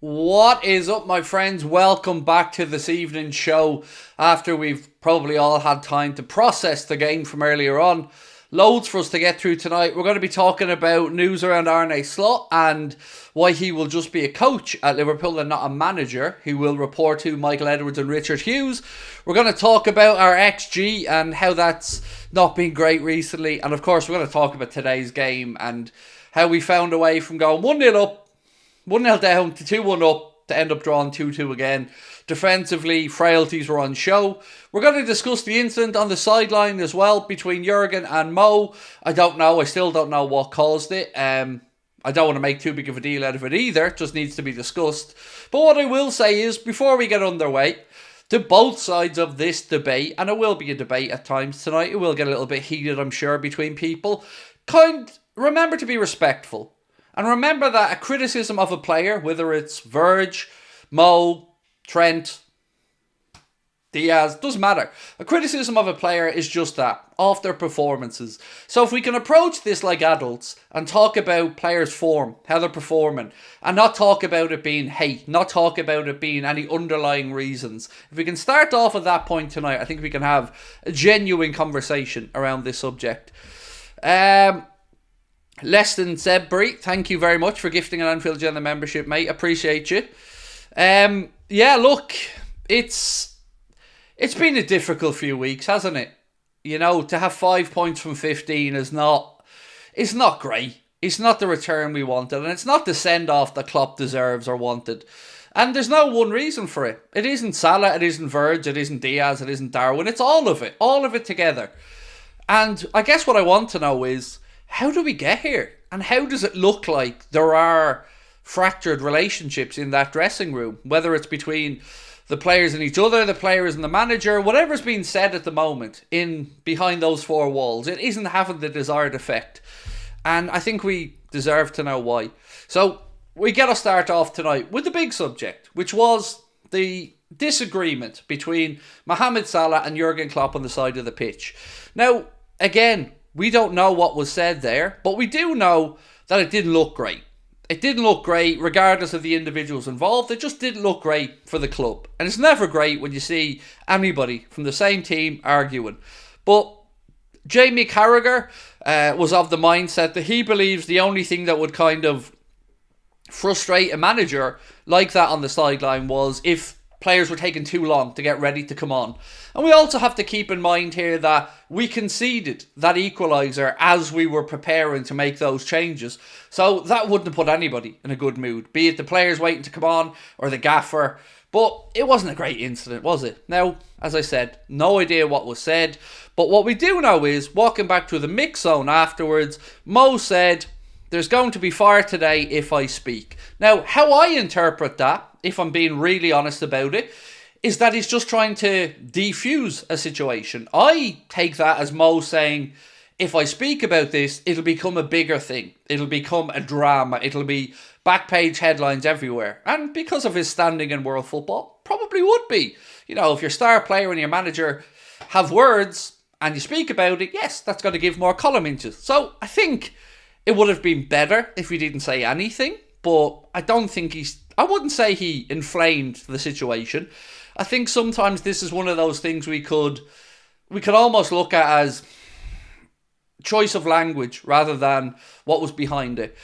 What is up, my friends? Welcome back to this evening's show after we've probably all had time to process the game from earlier on. Loads for us to get through tonight. We're going to be talking about news around Arne Slot and why he will just be a coach at Liverpool and not a manager. He will report to Michael Edwards and Richard Hughes. We're going to talk about our XG and how that's not been great recently. And of course, we're going to talk about today's game and how we found a way from going 1-0 up, 1-0 down to 2-1 up to end up drawing 2-2 again. Defensively, frailties were on show. We're going to discuss the incident on the sideline as well between Jurgen and Mo. I don't know. I still don't know what caused it. I don't want to make too big of a deal out of it either. It just needs to be discussed. But what I will say is, before we get underway, to both sides of this debate, and it will be a debate at times tonight, it will get a little bit heated, I'm sure, between people. Remember to be respectful. And remember that a criticism of a player, whether it's Verge, Mo, Trent, Diaz, doesn't matter. A criticism of a player is just that, off their performances. So if we can approach this like adults and talk about players' form, how they're performing, and not talk about it being hate, not talk about it being any underlying reasons. If we can start off at that point tonight, I think we can have a genuine conversation around this subject. Less than Sebbury, thank you very much for gifting an Anfield Agenda membership, mate. Appreciate you. Yeah, look, it's been a difficult few weeks, hasn't it? You know, to have 5 points from 15 it's not great. It's not the return we wanted, and it's not the send-off that Klopp deserves or wanted. And there's no one reason for it. It isn't Salah, it isn't Verge, it isn't Diaz, it isn't Darwin. It's all of it together. And I guess what I want to know is, how do we get here? And how does it look like there are fractured relationships in that dressing room? Whether it's between the players and each other, the players and the manager, whatever's being said at the moment in behind those four walls, it isn't having the desired effect. And I think we deserve to know why. So we got to start off tonight with the big subject, which was the disagreement between Mohamed Salah and Jurgen Klopp on the side of the pitch. Now, again, we don't know what was said there, but we do know that it didn't look great. It didn't look great regardless of the individuals involved. It just didn't look great for the club. And it's never great when you see anybody from the same team arguing. But Jamie Carragher was of the mindset that he believes the only thing that would kind of frustrate a manager like that on the sideline was if players were taking too long to get ready to come on. And we also have to keep in mind here that we conceded that equaliser as we were preparing to make those changes. So that wouldn't have put anybody in a good mood, be it the players waiting to come on or the gaffer. But it wasn't a great incident, was it? Now, as I said, no idea what was said. But what we do know is, walking back to the mix zone afterwards, Mo said, "There's going to be fire today if I speak." Now, how I interpret that, if I'm being really honest about it, is that he's just trying to defuse a situation. I take that as Mo saying, if I speak about this, it'll become a bigger thing. It'll become a drama. It'll be back page headlines everywhere. And because of his standing in world football, probably would be. You know, if your star player and your manager have words and you speak about it, yes, that's going to give more column inches. So I think it would have been better if he didn't say anything, but I wouldn't say he inflamed the situation. I think sometimes this is one of those things we could almost look at as choice of language rather than what was behind it.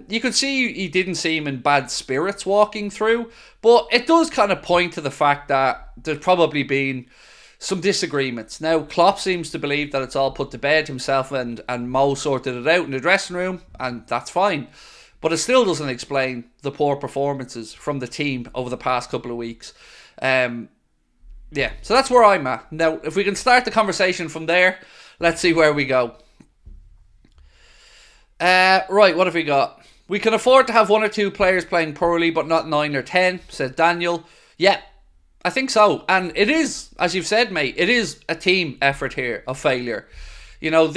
You could see he didn't seem in bad spirits walking through, but it does kind of point to the fact that there's probably been some disagreements. Now, Klopp seems to believe that it's all put to bed. Himself and Mo sorted it out in the dressing room, and that's fine. But it still doesn't explain the poor performances from the team over the past couple of weeks. Yeah, so that's where I'm at. Now, if we can start the conversation from there, let's see where we go. Right, what have we got? We can afford to have one or two players playing poorly, but not 9 or 10, said Daniel. Yeah, I think so. And it is, as you've said, mate, it is a team effort here of failure. You know,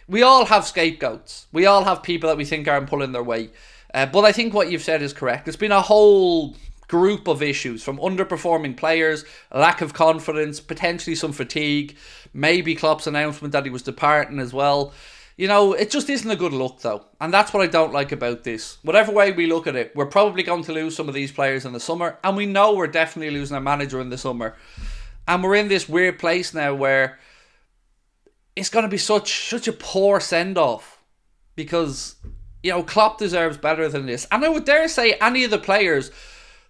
we all have scapegoats. We all have people that we think aren't pulling their weight. But I think what you've said is correct. It's been a whole group of issues, from underperforming players, lack of confidence, potentially some fatigue, maybe Klopp's announcement that he was departing as well. You know, it just isn't a good look, though. And that's what I don't like about this. Whatever way we look at it, we're probably going to lose some of these players in the summer. And we know we're definitely losing our manager in the summer. And we're in this weird place now where it's going to be such a poor send-off. Because, you know, Klopp deserves better than this. And I would dare say any of the players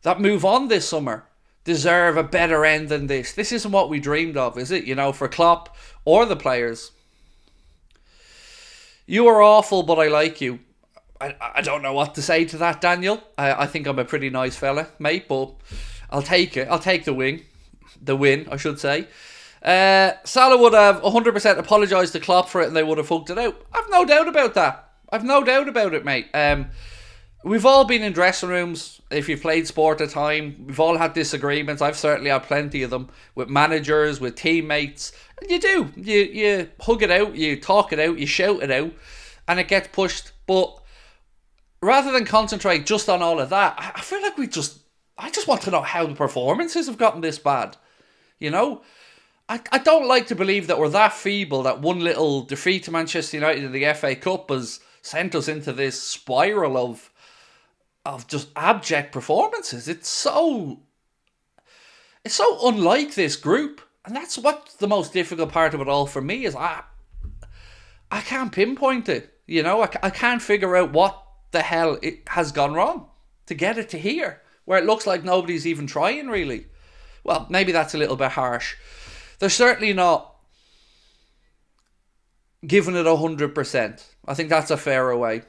that move on this summer deserve a better end than this. This isn't what we dreamed of, is it? You know, for Klopp or the players. You are awful, but I like you. I don't know what to say to that, Daniel. I think I'm a pretty nice fella, mate, but I'll take it. I'll take the win. The win, I should say. Salah would have 100% apologised to Klopp for it and they would have fucked it out. I've no doubt about that. I've no doubt about it, mate. We've all been in dressing rooms. If you've played sport at time, we've all had disagreements. I've certainly had plenty of them with managers, with teammates. And you do. You hug it out, you talk it out, you shout it out, and it gets pushed. But rather than concentrate just on all of that, I feel like I just want to know how the performances have gotten this bad. You know? I don't like to believe that we're that feeble that one little defeat to Manchester United in the FA Cup has sent us into this spiral of just abject performances. It's so unlike this group. And that's what the most difficult part of it all for me is. I can't pinpoint it. You know, I can't figure out what the hell it has gone wrong to get it to here, where it looks like nobody's even trying, really. Well, maybe that's a little bit harsh. They're certainly not giving it 100%. I think that's a fairer way.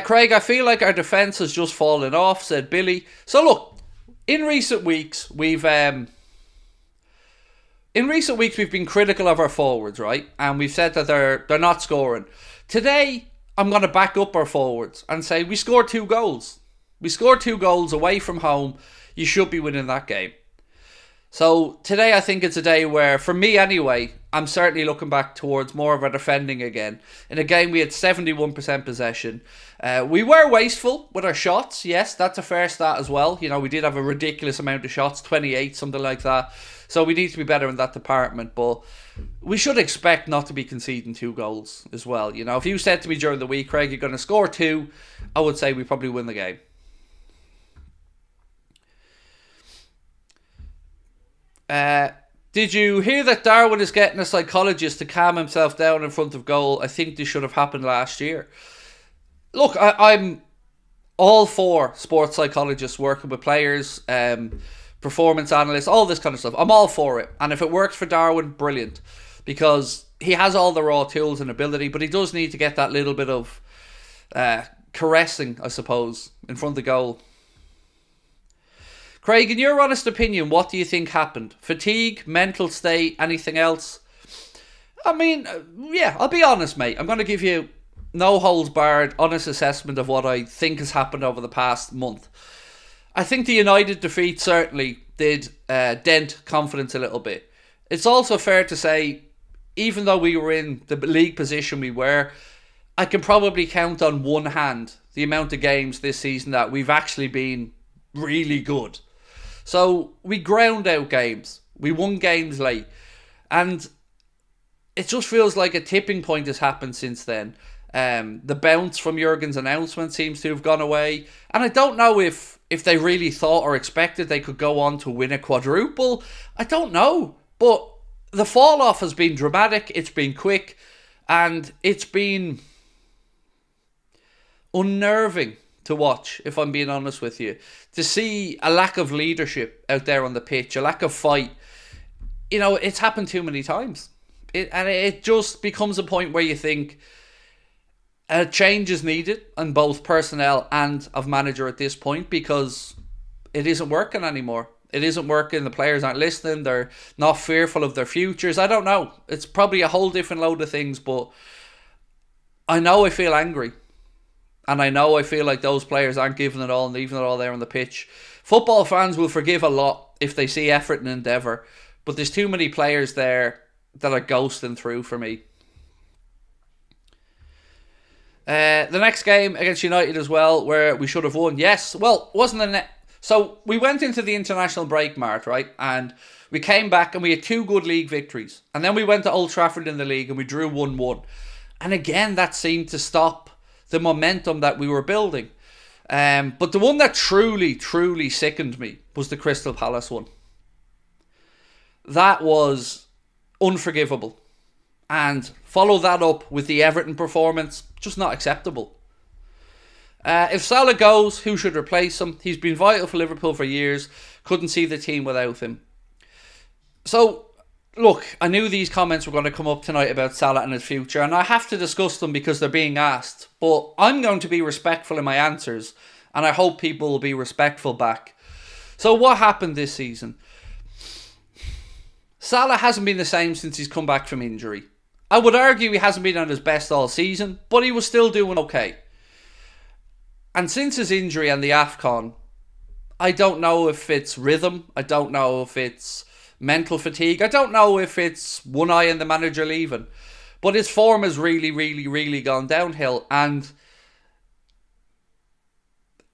Craig, I feel like our defence has just fallen off, said Billy. So look, in recent weeks we've been critical of our forwards, right? And we've said that they're not scoring. Today, I'm going to back up our forwards and say we scored 2 goals. We scored 2 goals away from home. You should be winning that game. So today I think it's a day where, for me anyway, I'm certainly looking back towards more of our defending again. In a game we had 71% possession. We were wasteful with our shots. Yes, that's a fair stat as well. You know, we did have a ridiculous amount of shots, 28, something like that. So we need to be better in that department. But we should expect not to be conceding 2 goals as well. You know, if you said to me during the week, Craig, you're going to score 2, I would say we probably win the game. Did you hear that Darwin is getting a psychologist to calm himself down in front of goal? I think this should have happened last year. Look, I'm all for sports psychologists working with players, performance analysts, all this kind of stuff. I'm all for it. And if it works for Darwin, brilliant. Because he has all the raw tools and ability, but he does need to get that little bit of caressing, I suppose, in front of the goal. Craig, in your honest opinion, what do you think happened? Fatigue, mental state, anything else? I mean, yeah, I'll be honest, mate. I'm going to give you no holds barred, honest assessment of what I think has happened over the past month. I think the United defeat certainly did dent confidence a little bit. It's also fair to say, even though we were in the league position we were, I can probably count on one hand the amount of games this season that we've actually been really good. So we ground out games. We won games late. And it just feels like a tipping point has happened since then. The bounce from Jurgen's announcement seems to have gone away. And I don't know if they really thought or expected they could go on to win a quadruple. I don't know. But the fall off has been dramatic. It's been quick. And it's been unnerving to watch, if I'm being honest with you. To see a lack of leadership out there on the pitch, a lack of fight. You know, it's happened too many times. It just becomes a point where you think a change is needed on both personnel and of manager at this point, because it isn't working anymore. It isn't working. The players aren't listening. They're not fearful of their futures. I don't know. It's probably a whole different load of things, but I know I feel angry. And I know I feel like those players aren't giving it all and leaving it all there on the pitch. Football fans will forgive a lot if they see effort and endeavour, but there's too many players there that are ghosting through for me. The next game against United as well, where we should have won. Yes, well, wasn't a net. So we went into the international break, Mart, right? And We came back and we had 2 good league victories. And then we went to Old Trafford in the league and we drew 1-1. And again, that seemed to stop the momentum that we were building. But the one that truly, truly sickened me was the Crystal Palace one. That was unforgivable. And follow that up with the Everton performance, just not acceptable. If Salah goes, who should replace him? He's been vital for Liverpool for years. Couldn't see the team without him. So, look, I knew these comments were going to come up tonight about Salah and his future, and I have to discuss them because they're being asked. But I'm going to be respectful in my answers, and I hope people will be respectful back. So what happened this season? Salah hasn't been the same since he's come back from injury. I would argue he hasn't been at his best all season, but he was still doing okay. And since his injury and the AFCON, I don't know if it's rhythm, I don't know if it's mental fatigue, I don't know if it's one eye and the manager leaving, but his form has really, really, really gone downhill. And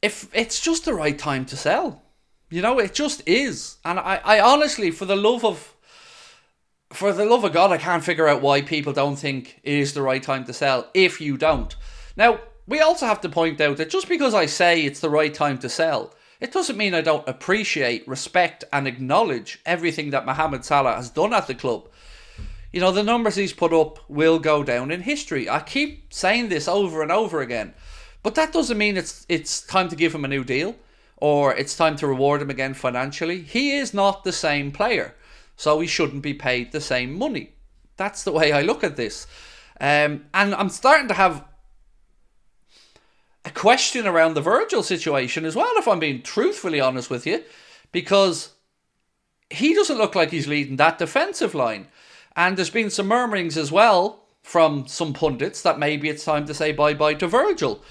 if it's just the right time to sell, it just is. And I honestly, for the love of God, I can't figure out why people don't think it is the right time to sell if you don't. Now, we also have to point out that just because I say it's the right time to sell, it doesn't mean I don't appreciate, respect and acknowledge everything that Mohamed Salah has done at the club. The numbers he's put up will go down in history. I keep saying this over and over again. But that doesn't mean it's time to give him a new deal or it's time to reward him again financially. He is not the same player, so he shouldn't be paid the same money. That's the way I look at this. And I'm starting to have a question around the Virgil situation as well, if I'm being truthfully honest with you, because he doesn't look like he's leading that defensive line. And there's been some murmurings as well from some pundits that maybe it's time to say bye-bye to Virgil.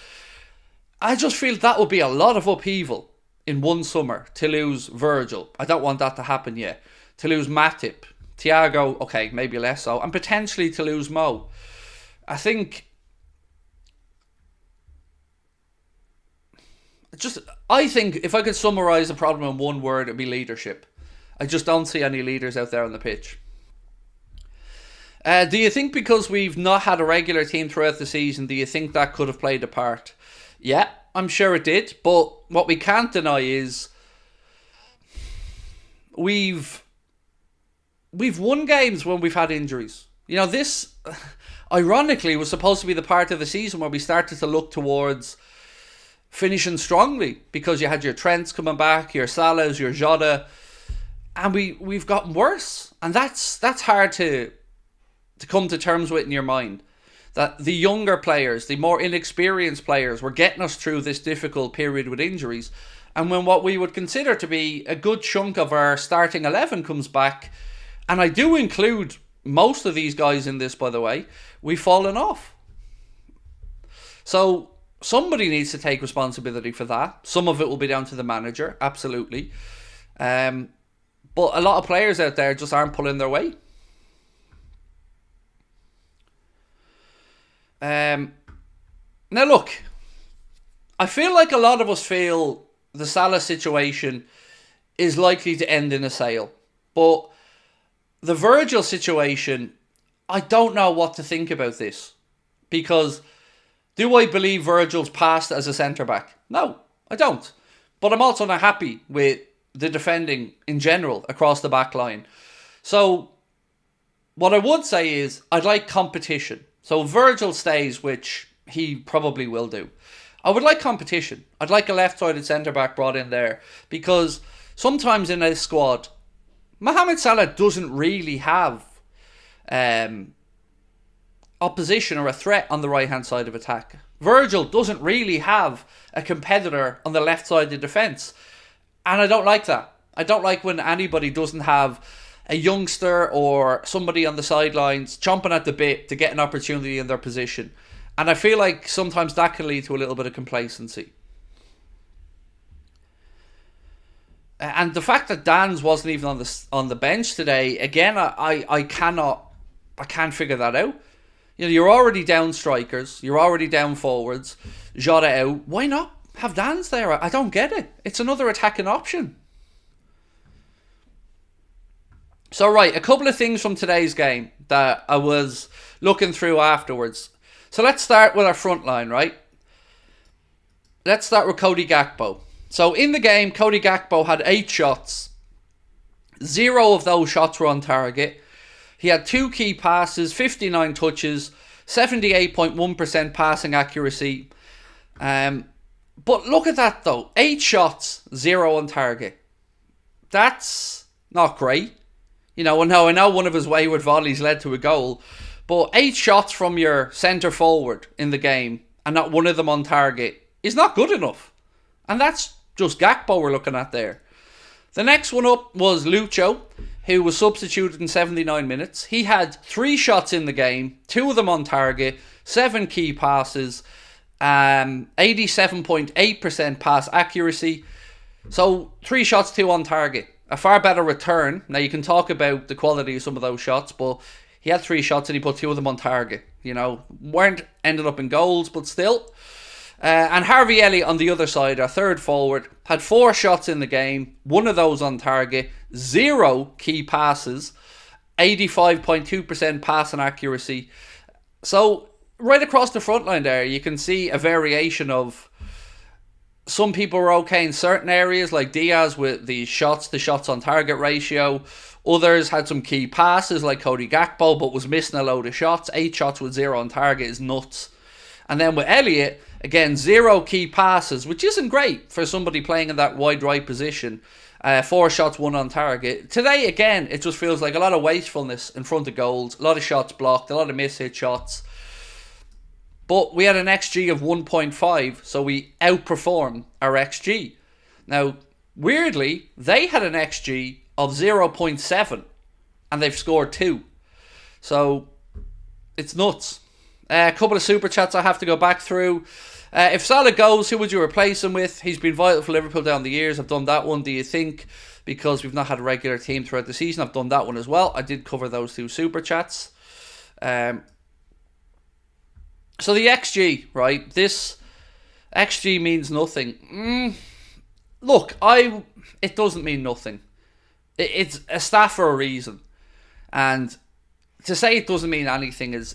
I just feel that would be a lot of upheaval in one summer to lose Virgil. I don't want that to happen yet. To lose Matip, Thiago, okay, maybe less so, and potentially to lose Mo. I think if I could summarise the problem in one word, it'd be leadership. I just don't see any leaders out there on the pitch. Do you think because we've not had a regular team throughout the season, do you think that could have played a part? Yeah, I'm sure it did. But what we can't deny is we've won games when we've had injuries. This, ironically, was supposed to be the part of the season where we started to look towards finishing strongly, because you had your Trents coming back, your Salahs, your Jota, and we've gotten worse. And that's hard to come to terms with in your mind. That the younger players, the more inexperienced players, were getting us through this difficult period with injuries. And when what we would consider to be a good chunk of our starting 11 comes back, and I do include most of these guys in this, by the way, we've fallen off. So somebody needs to take responsibility for that. Some of it will be down to the manager, absolutely. But a lot of players out there just aren't pulling their weight. Now look, I feel like a lot of us feel the Salah situation is likely to end in a sale. But the Virgil situation, I don't know what to think about this. Because do I believe Virgil's past as a centre-back? No, I don't. But I'm also not happy with the defending in general across the back line. So what I would say is I'd like competition. So Virgil stays, which he probably will do. I would like competition. I'd like a left-sided centre-back brought in there. Because sometimes in a squad, Mohamed Salah doesn't really have opposition or a threat on the right-hand side of attack. Virgil doesn't really have a competitor on the left side of defence. And I don't like that. I don't like when anybody doesn't have a youngster or somebody on the sidelines chomping at the bit to get an opportunity in their position. And I feel like sometimes that can lead to a little bit of complacency. And the fact that Dan's wasn't even on the bench today, again, I can't figure that out. You're already down strikers, you're already down forwards, Jota out. Why not have Dan's there? I don't get it. It's another attacking option. So, right, a couple of things from today's game that I was looking through afterwards. So let's start with our front line, right? Let's start with Cody Gakpo. So in the game, Cody Gakpo had 8 shots. 0 of those shots were on target. He had 2 key passes, 59 touches, 78.1% passing accuracy. But look at that though. 8 shots, 0 on target. That's not great. I know one of his wayward volleys led to a goal. But 8 shots from your centre forward in the game and not one of them on target is not good enough. And that's just Gakpo we're looking at there. The next one up was Lucho, who was substituted in 79 minutes. He had 3 shots in the game, 2 of them on target, 7 key passes, 87.8% pass accuracy. So 3 shots, 2 on target. A far better return. Now you can talk about the quality of some of those shots, but he had 3 shots and he put 2 of them on target. Weren't ended up in goals, but still. And Harvey Elliott on the other side, our third forward, had 4 shots in the game, 1 of those on target, 0 key passes, 85.2% passing accuracy. So right across the front line there, you can see a variation of some people were okay in certain areas, like Diaz with the shots to shots on target ratio. Others had some key passes, like Cody Gakpo, but was missing a load of shots. 8 shots with 0 on target is nuts. And then with Elliott, again, 0 key passes, which isn't great for somebody playing in that wide right position. 4 shots, 1 on target. Today, again, it just feels like a lot of wastefulness in front of goals. A lot of shots blocked, a lot of mishit shots. But we had an XG of 1.5, so we outperformed our XG. Now, weirdly, they had an XG of 0.7, and they've scored 2. So, it's nuts. A couple of super chats I have to go back through. If Salah goes, who would you replace him with? He's been vital for Liverpool down the years. I've done that one. Do you think? Because we've not had a regular team throughout the season, I've done that one as well. I did cover those 2 super chats. So the XG, right? This XG means nothing. Look, it doesn't mean nothing. It's a stat for a reason. And to say it doesn't mean anything is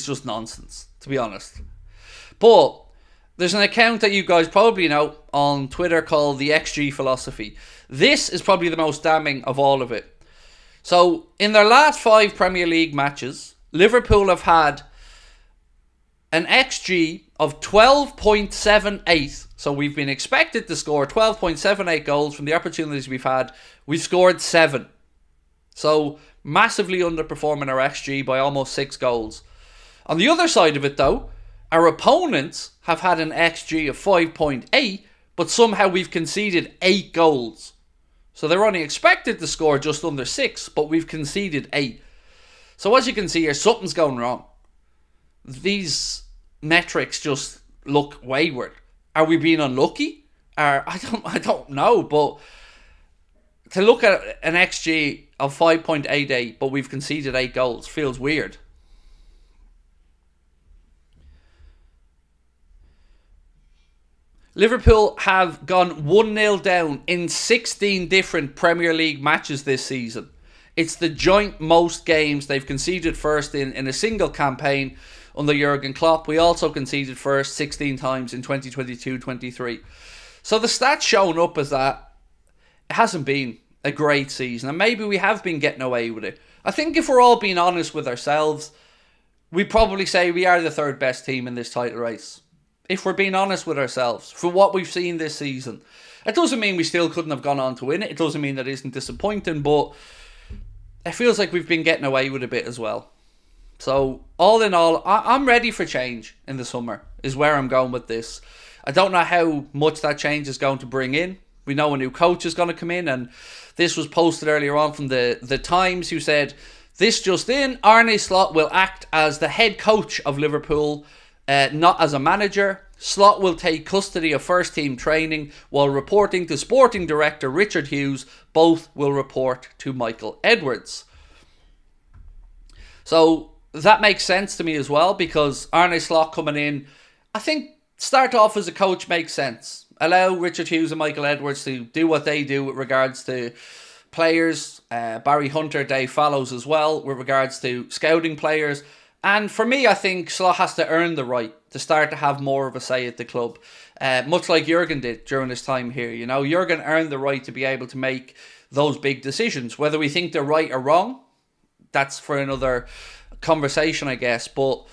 just nonsense, to be honest. But there's an account that you guys probably know on Twitter called the XG Philosophy. This is probably the most damning of all of it. So, in their last 5 Premier League matches, Liverpool have had an XG of 12.78. So we've been expected to score 12.78 goals from the opportunities we've had. We've scored 7. So massively underperforming our XG by almost 6 goals. On the other side of it though, our opponents have had an XG of 5.8, but somehow we've conceded 8 goals. So they're only expected to score just under 6, but we've conceded 8. So as you can see here, something's going wrong. These metrics just look wayward. Are we being unlucky? I don't know, but to look at an XG of 5.88, but we've conceded 8 goals feels weird. Liverpool have gone 1-0 down in 16 different Premier League matches this season. It's the joint most games they've conceded first in a single campaign under Jurgen Klopp. We also conceded first 16 times in 2022-23. So the stats showing up as that it hasn't been a great season, and maybe we have been getting away with it. I think if we're all being honest with ourselves, we'd probably say we are the 3rd best team in this title race. If we're being honest with ourselves, for what we've seen this season. It doesn't mean we still couldn't have gone on to win it. It doesn't mean that it isn't disappointing, but it feels like we've been getting away with a bit as well. So, all in all, I'm ready for change in the summer, is where I'm going with this. I don't know how much that change is going to bring in. We know a new coach is going to come in, and this was posted earlier on from the Times, who said, "This just in, Arne Slot will act as the head coach of Liverpool, not as a manager. Slot will take custody of first team training while reporting to sporting director Richard Hughes. Both will report to Michael Edwards." So that makes sense to me as well, because Arne Slot coming in, I think start off as a coach makes sense. Allow Richard Hughes and Michael Edwards to do what they do with regards to players. Barry Hunter, Dave Fallows as well, with regards to scouting players. And for me, I think Salah has to earn the right to start to have more of a say at the club. Much like Jurgen did during his time here. You know, Jurgen earned the right to be able to make those big decisions. Whether we think they're right or wrong, that's for another conversation, I guess. But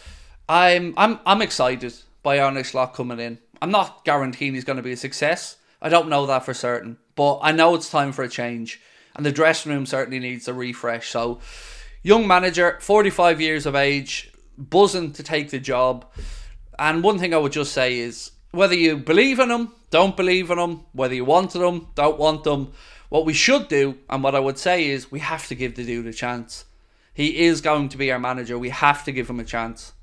I'm excited by Arne Slot coming in. I'm not guaranteeing he's going to be a success. I don't know that for certain. But I know it's time for a change. And the dressing room certainly needs a refresh. So, young manager, 45 years of age, buzzing to take the job. And one thing I would just say is, whether you believe in him, don't believe in him, whether you wanted him, don't want him, what we should do, and what I would say is, we have to give the dude a chance. He is going to be our manager. We have to give him a chance.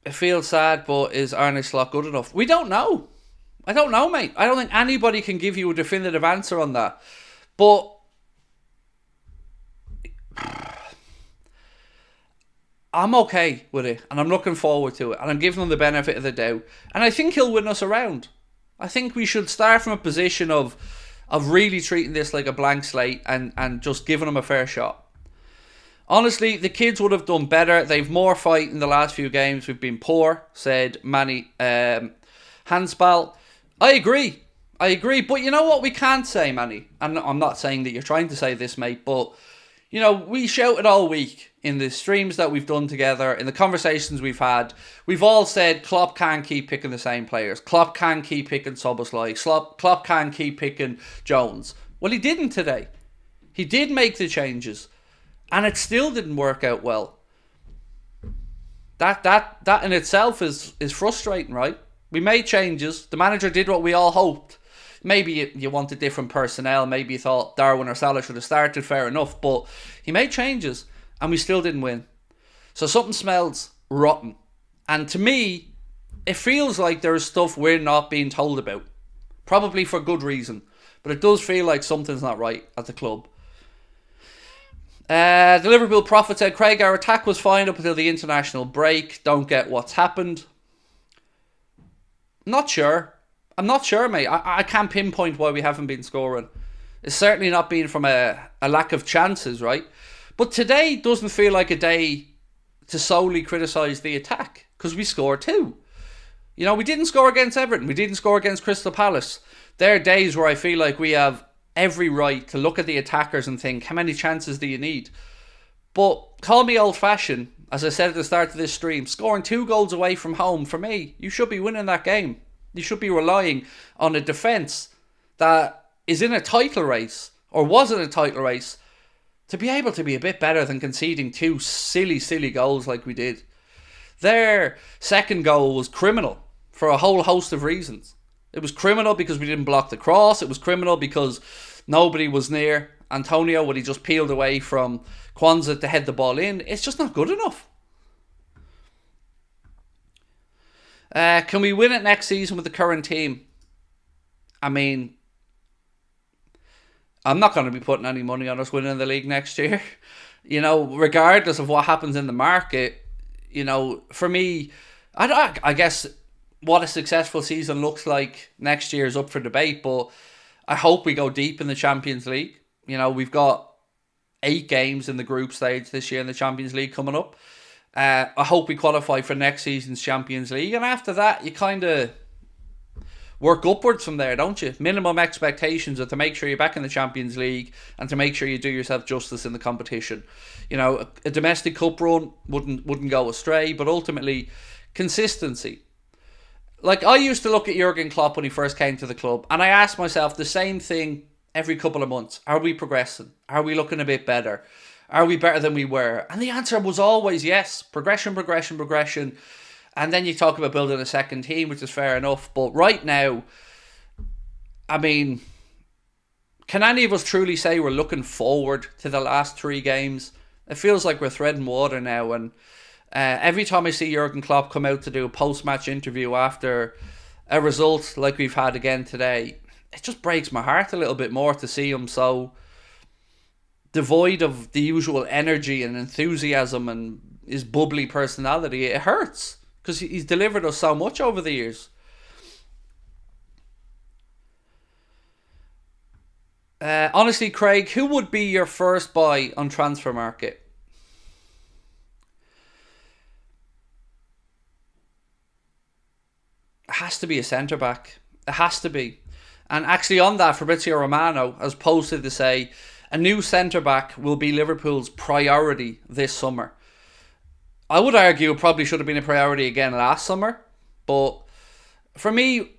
It feels sad, but is Arne Slot good enough? We don't know. I don't know, mate. I don't think anybody can give you a definitive answer on that. But I'm okay with it, and I'm looking forward to it, and I'm giving him the benefit of the doubt. And I think he'll win us around. I think we should start from a position of really treating this like a blank slate and just giving him a fair shot. Honestly, the kids would have done better. They've more fight in the last few games. We've been poor, said Manny Hansball. I agree. But you know what we can't say, Manny? And I'm not saying that you're trying to say this, mate, but you know, we shouted all week in the streams that we've done together, in the conversations we've had. We've all said Klopp can't keep picking the same players. Klopp can't keep picking Szoboszlai. Klopp can't keep picking Jones. Well, he didn't today. He did make the changes. And it still didn't work out well. That in itself is frustrating, right? We made changes. The manager did what we all hoped. Maybe you wanted different personnel. Maybe you thought Darwin or Salah should have started. Fair enough. But he made changes. And we still didn't win. So something smells rotten. And to me, it feels like there is stuff we're not being told about. Probably for good reason. But it does feel like something's not right at the club. The Liverpool Prophet said, Craig, our attack was fine up until the international break. Don't get what's happened. Not sure. I'm not sure, mate. I can't pinpoint why we haven't been scoring. It's certainly not been from a lack of chances, right? But today doesn't feel like a day to solely criticise the attack, because we scored too. You know, we didn't score against Everton. We didn't score against Crystal Palace. There are days where I feel like we have every right to look at the attackers and think, how many chances do you need? But call me old-fashioned, as I said at the start of this stream, scoring 2 goals away from home, for me, you should be winning that game. You should be relying on a defence that is in a title race, or was in a title race, to be able to be a bit better than conceding 2 silly goals like we did. Their second goal was criminal for a whole host of reasons. It was criminal because we didn't block the cross. It was criminal because nobody was near Antonio when he just peeled away from Kwanzaa to head the ball in. It's just not good enough. Can we win it next season with the current team? I mean, I'm not going to be putting any money on us winning the league next year. You know, regardless of what happens in the market, you know, for me, I guess what a successful season looks like next year is up for debate, but I hope we go deep in the Champions League. You know, we've got 8 games in the group stage this year in the Champions League coming up. I hope we qualify for next season's Champions League, and after that, you kind of work upwards from there, don't you? Minimum expectations are to make sure you're back in the Champions League and to make sure you do yourself justice in the competition. You know, a domestic cup run wouldn't go astray, but ultimately, consistency. Like, I used to look at Jurgen Klopp when he first came to the club, and I asked myself the same thing every couple of months. Are we progressing? Are we looking a bit better? Are we better than we were? And the answer was always yes. Progression. And then you talk about building a second team, which is fair enough. But right now, I mean, can any of us truly say we're looking forward to the last 3 games? It feels like we're treading water now, and every time I see Jurgen Klopp come out to do a post-match interview after a result like we've had again today, it just breaks my heart a little bit more to see him so devoid of the usual energy and enthusiasm and his bubbly personality. It hurts because he's delivered us so much over the years. Honestly, Craig, who would be your first buy on transfer market? It has to be a centre back. It has to be. And actually, on that, Fabrizio Romano has posted to say a new centre back will be Liverpool's priority this summer. I would argue it probably should have been a priority again last summer, but for me,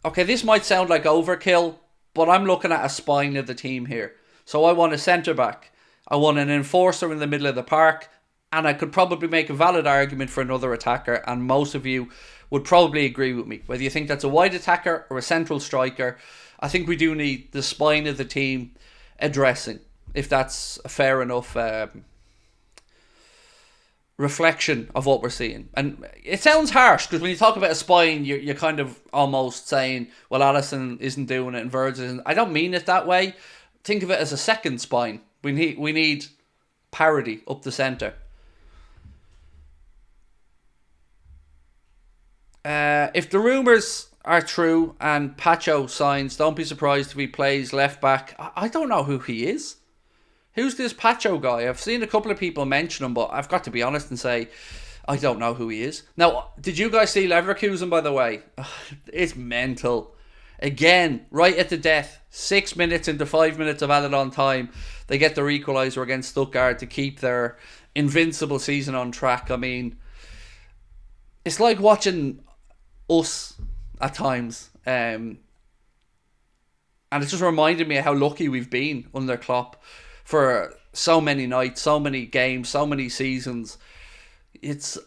okay, this might sound like overkill, but I'm looking at a spine of the team here. So I want a centre back, I want an enforcer in the middle of the park, and I could probably make a valid argument for another attacker, and most of you would probably agree with me. Whether you think that's a wide attacker or a central striker, I think we do need the spine of the team addressing, if that's a fair enough reflection of what we're seeing. And it sounds harsh, because when you talk about a spine, you're kind of almost saying, well, Alisson isn't doing it and Virgil isn't. I don't mean it that way. Think of it as a second spine. We need parity up the centre. If the rumours are true and Pacho signs, don't be surprised if he plays left back. I don't know who he is. Who's this Pacho guy? I've seen a couple of people mention him, but I've got to be honest and say I don't know who he is. Now, did you guys see Leverkusen, by the way? It's mental. Again, right at the death, 6 minutes into 5 minutes of added on time, they get their equaliser against Stuttgart to keep their invincible season on track. I mean, it's like watching us at times. And it just reminded me of how lucky we've been under Klopp for so many nights, so many games, so many seasons. It's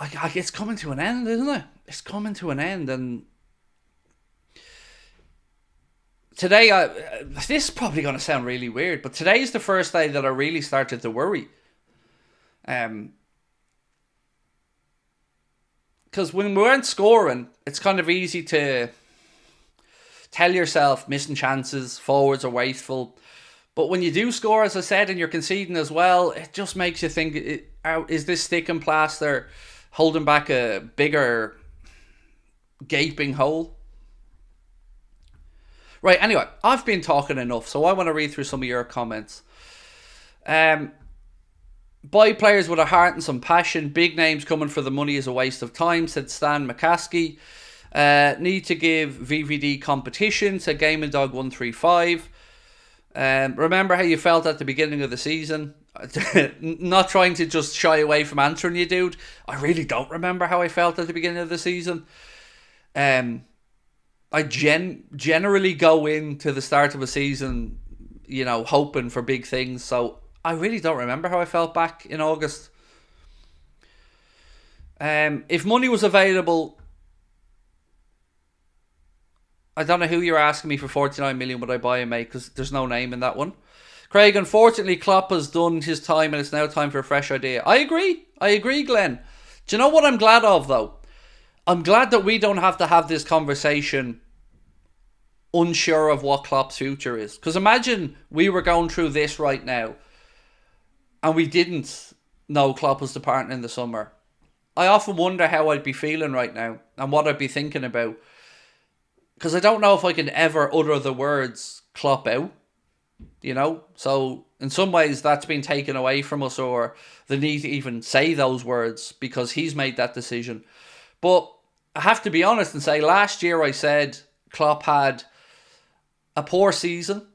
coming to an end, isn't it? It's coming to an end. And today, this is probably going to sound really weird, but today is the first day that I really started to worry. Because when we weren't scoring, it's kind of easy to tell yourself missing chances, forwards are wasteful. But when you do score, as I said, and you're conceding as well, it just makes you think, is this stick and plaster holding back a bigger gaping hole? Right, anyway, I've been talking enough, so I want to read through some of your comments. Buy players with a heart and some passion. Big names coming for the money is a waste of time, said Stan McCaskey. Need to give VVD competition, said Gaming Dog 135. Remember how you felt at the beginning of the season? Not trying to just shy away from answering you, dude. I really don't remember how I felt at the beginning of the season. I generally go into the start of a season, hoping for big things. So I really don't remember how I felt back in August. If money was available, I don't know who you're asking me for 49 million would I buy him, mate, because there's no name in that one. Craig, unfortunately, Klopp has done his time and it's now time for a fresh idea. I agree, Glenn. Do you know what I'm glad of, though? I'm glad that we don't have to have this conversation unsure of what Klopp's future is. Because imagine we were going through this right now and we didn't know Klopp was departing in the summer. I often wonder how I'd be feeling right now and what I'd be thinking about. Because I don't know if I can ever utter the words Klopp out, So in some ways that's been taken away from us, or the need to even say those words because he's made that decision. But I have to be honest and say last year I said Klopp had a poor season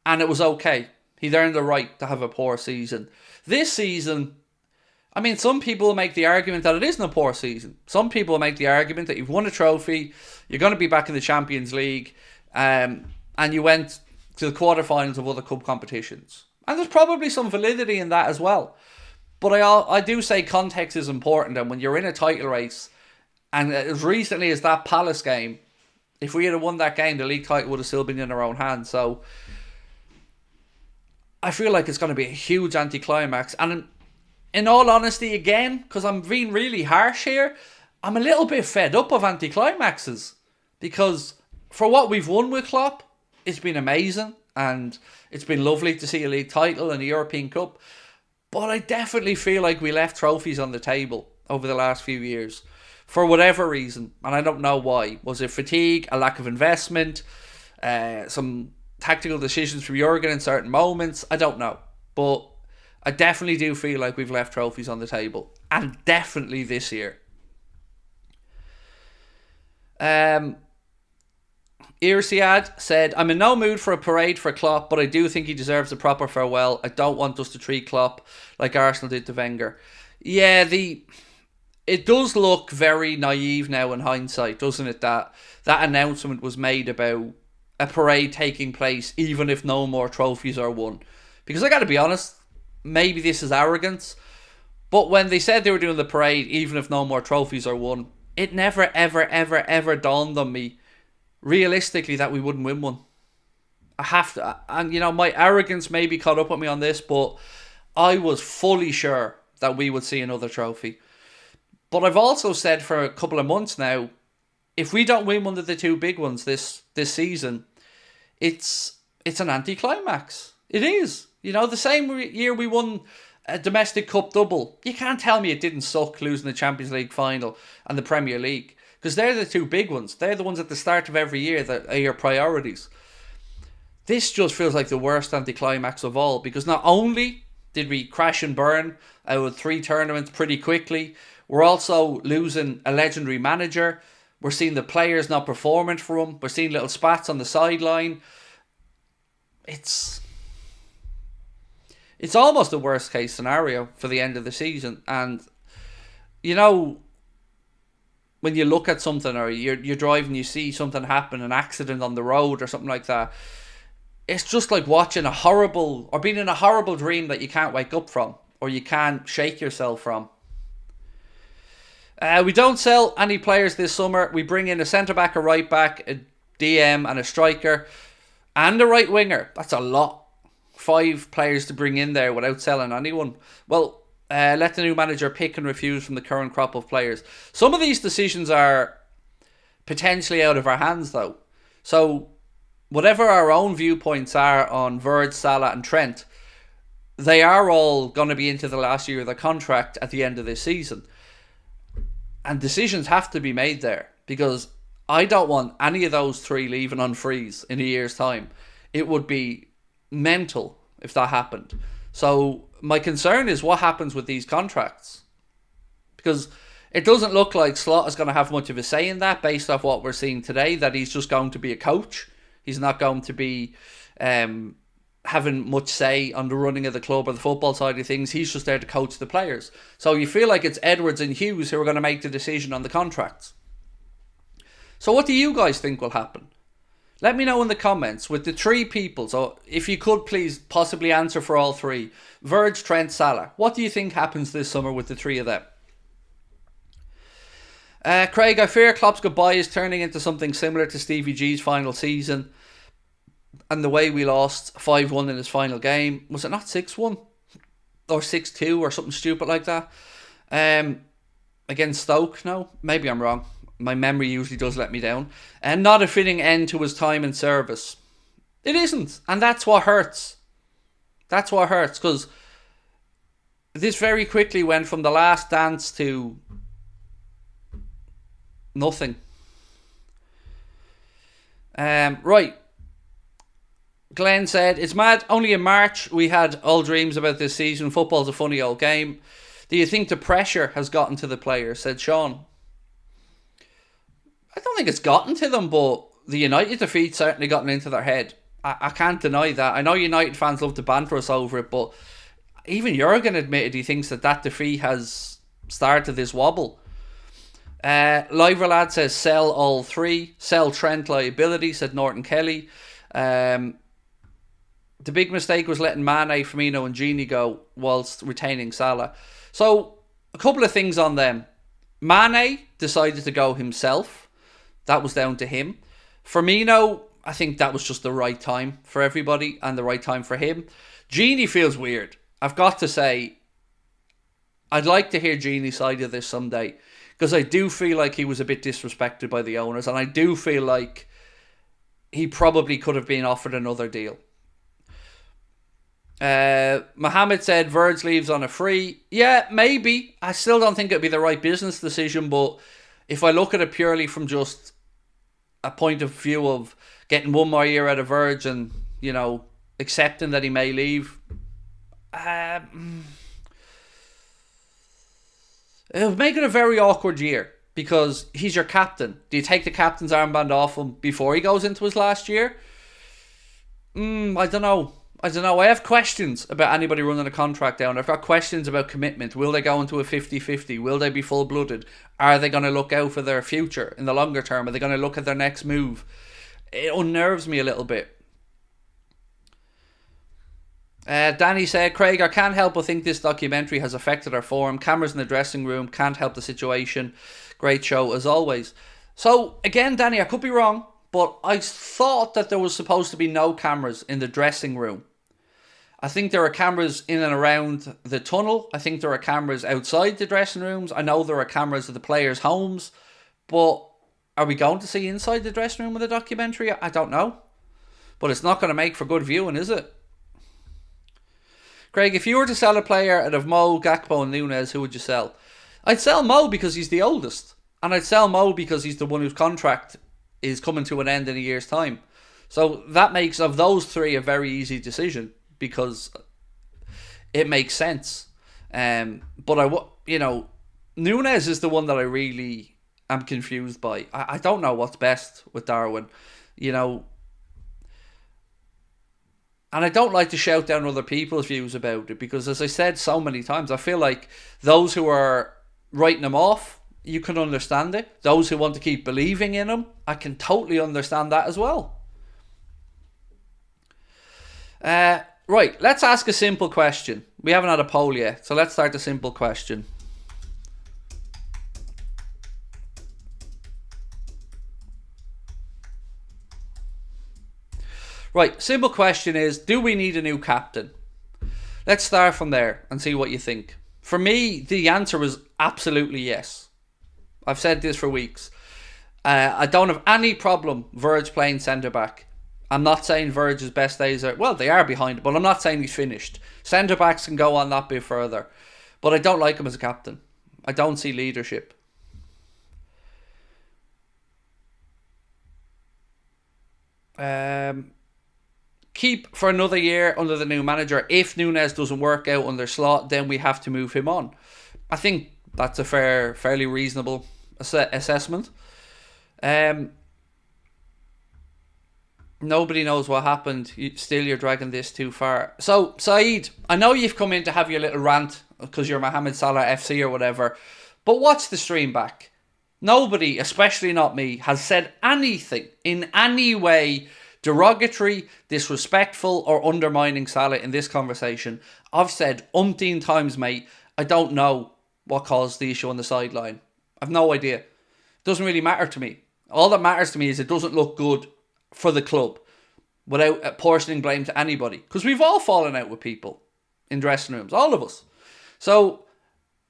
and it was okay. He'd earned the right to have a poor season. This season, I mean, some people make the argument that it isn't a poor season. Some people make the argument that you've won a trophy, you're going to be back in the Champions League, and you went to the quarterfinals of other cup competitions. And there's probably some validity in that as well. But I do say context is important, and when you're in a title race, and as recently as that Palace game, if we had won that game, the league title would have still been in our own hands. So I feel like it's going to be a huge anticlimax. And in all honesty, again, because I'm being really harsh here, I'm a little bit fed up of anticlimaxes. Because for what we've won with Klopp, it's been amazing. And it's been lovely to see a league title and a European Cup. But I definitely feel like we left trophies on the table over the last few years. for whatever reason, and I don't know why. Was it fatigue, a lack of investment, some tactical decisions from Jurgen in certain moments? I don't know. But I definitely do feel like we've left trophies on the table. And definitely this year. Irsiad said, I'm in no mood for a parade for Klopp, but I do think he deserves a proper farewell. I don't want us to treat Klopp like Arsenal did to Wenger. Yeah, it does look very naive now in hindsight, doesn't it? That announcement was made about a parade taking place even if no more trophies are won. Because I got to be honest, maybe this is arrogance, but when they said they were doing the parade even if no more trophies are won, it never, ever, ever, ever dawned on me realistically that we wouldn't win one. I have to, and you know, my arrogance maybe caught up with me on this, but I was fully sure that we would see another trophy. But I've also said for a couple of months now, if we don't win one of the two big ones this season, it's an anticlimax. It is. You know, the same year we won a domestic cup double, you can't tell me it didn't suck losing the Champions League final and the Premier League. Because they're the two big ones. They're the ones at the start of every year that are your priorities. This just feels like the worst anticlimax of all. Because not only did we crash and burn out of 3 tournaments pretty quickly, we're also losing a legendary manager. We're seeing the players not performing for him. We're seeing little spats on the sideline. It's almost a worst case scenario for the end of the season. And, you know, when you look at something or you're driving, you see something happen, an accident on the road or something like that, it's just like watching a horrible, or being in a horrible dream that you can't wake up from, or you can't shake yourself from. We don't sell any players this summer. We bring in a centre-back, a right-back, a DM and a striker, and a right winger. That's a lot. 5 players to bring in there without selling anyone. Well, let the new manager pick and refuse from the current crop of players. Some of these decisions are potentially out of our hands, though. So, whatever our own viewpoints are on Virg, Salah and Trent, they are all going to be into the last year of their contract at the end of this season. And decisions have to be made there, because I don't want any of those 3 leaving on freeze in a year's time. It would be mental if that happened. So my concern is what happens with these contracts, because it doesn't look like Slot is going to have much of a say in that based off what we're seeing today, that he's just going to be a coach. He's not going to be having much say on the running of the club or the football side of things. He's just there to coach the players. So you feel like it's Edwards and Hughes who are going to make the decision on the contracts. So what do you guys think will happen? Let me know in the comments with the 3 people. So if you could please possibly answer for all 3. Virg, Trent, Salah. What do you think happens this summer with the 3 of them? Craig, I fear Klopp's goodbye is turning into something similar to Stevie G's final season. And the way we lost 5-1 in his final game. Was it not 6-1? Or 6-2 or something stupid like that? Against Stoke? No? Maybe I'm wrong. My memory usually does let me down. And not a fitting end to his time in service. It isn't. And that's what hurts. That's what hurts. Because this very quickly went from the last dance to nothing. Right. Glenn said, it's mad. Only in March we had all dreams about this season. Football's a funny old game. Do you think the pressure has gotten to the players? Said Sean. I don't think it's gotten to them, but the United defeat certainly gotten into their head. I can't deny that. I know United fans love to banter us over it, but even Jurgen admitted he thinks that defeat has started this wobble. Liver Lad says sell all 3. Sell Trent liability, said Norton Kelly. The big mistake was letting Mane, Firmino and Gini go whilst retaining Salah. So, a couple of things on them. Mane decided to go himself. That was down to him. Firmino, I think that was just the right time for everybody and the right time for him. Gini feels weird. I've got to say, I'd like to hear Gini's side of this someday, because I do feel like he was a bit disrespected by the owners, and I do feel like he probably could have been offered another deal. Mohammed said Virg leaves on a free. Yeah, maybe. I still don't think it'd be the right business decision, but if I look at it purely from just a point of view of getting one more year out of Verge and, you know, accepting that he may leave, it'll make it a very awkward year because he's your captain. Do you take the captain's armband off him before he goes into his last year? I don't know. I have questions about anybody running a contract down. I've got questions about commitment. Will they go into a 50-50? Will they be full-blooded? Are they going to look out for their future in the longer term? Are they going to look at their next move? It unnerves me a little bit. Danny said, Craig, I can't help but think this documentary has affected our form. Cameras in the dressing room, can't help the situation. Great show as always. So, again, Danny, I could be wrong, but I thought that there was supposed to be no cameras in the dressing room. I think there are cameras in and around the tunnel. I think there are cameras outside the dressing rooms. I know there are cameras at the players' homes. But are we going to see inside the dressing room of the documentary? I don't know. But it's not going to make for good viewing, is it? Craig, if you were to sell a player out of Mo, Gakpo and Núñez, who would you sell? I'd sell Mo because he's the oldest. And I'd sell Mo because he's the one whose contract is coming to an end in a year's time. So that makes, of those three, a very easy decision. Because it makes sense. But Núñez is the one that I really am confused by. I don't know what's best with Darwin. You know, and I don't like to shout down other people's views about it because, as I said so many times, I feel like those who are writing him off, you can understand it. Those who want to keep believing in him, I can totally understand that as well. Right, let's ask a simple question. We haven't had a poll yet, so let's start a simple question. Right, simple question is, do we need a new captain? Let's start from there and see what you think. For me, the answer was absolutely yes. I've said this for weeks. I don't have any problem Verge playing centre-back. I'm not saying Verge's best days are... Well, they are behind it, but I'm not saying he's finished. Centre-backs can go on that bit further. But I don't like him as a captain. I don't see leadership. Keep for another year under the new manager. If Núñez doesn't work out under Slot, then we have to move him on. I think that's a fairly reasonable assessment. Nobody knows what happened. You're dragging this too far. So, Saeed, I know you've come in to have your little rant because you're Mohamed Salah FC or whatever, but watch the stream back. Nobody, especially not me, has said anything in any way derogatory, disrespectful, or undermining Salah in this conversation. I've said umpteen times, mate, I don't know what caused the issue on the sideline. I've no idea. It doesn't really matter to me. All that matters to me is it doesn't look good for the club without apportioning blame to anybody, because we've all fallen out with people in dressing rooms, all of us. So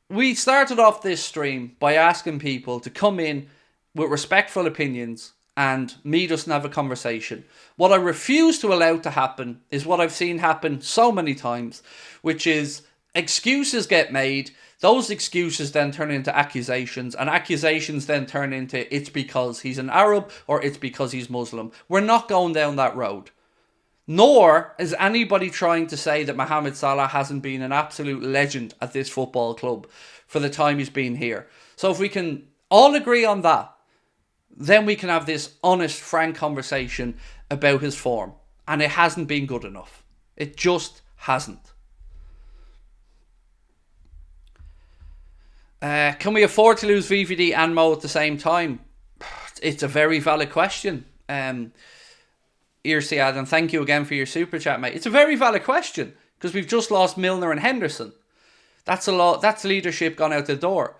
we started off this stream by asking people to come in with respectful opinions and meet us and have a conversation. What I refuse to allow to happen is what I've seen happen so many times, which is excuses get made. Those excuses then turn into accusations, and accusations then turn into it's because he's an Arab or it's because he's Muslim. We're not going down that road. Nor is anybody trying to say that Mohamed Salah hasn't been an absolute legend at this football club for the time he's been here. So if we can all agree on that, then we can have this honest, frank conversation about his form. And it hasn't been good enough. It just hasn't. Can we afford to lose VVD and Mo at the same time? It's a very valid question. Irsiad, and thank you again for your super chat, mate. It's a very valid question because we've just lost Milner and Henderson. That's a lot. That's leadership gone out the door.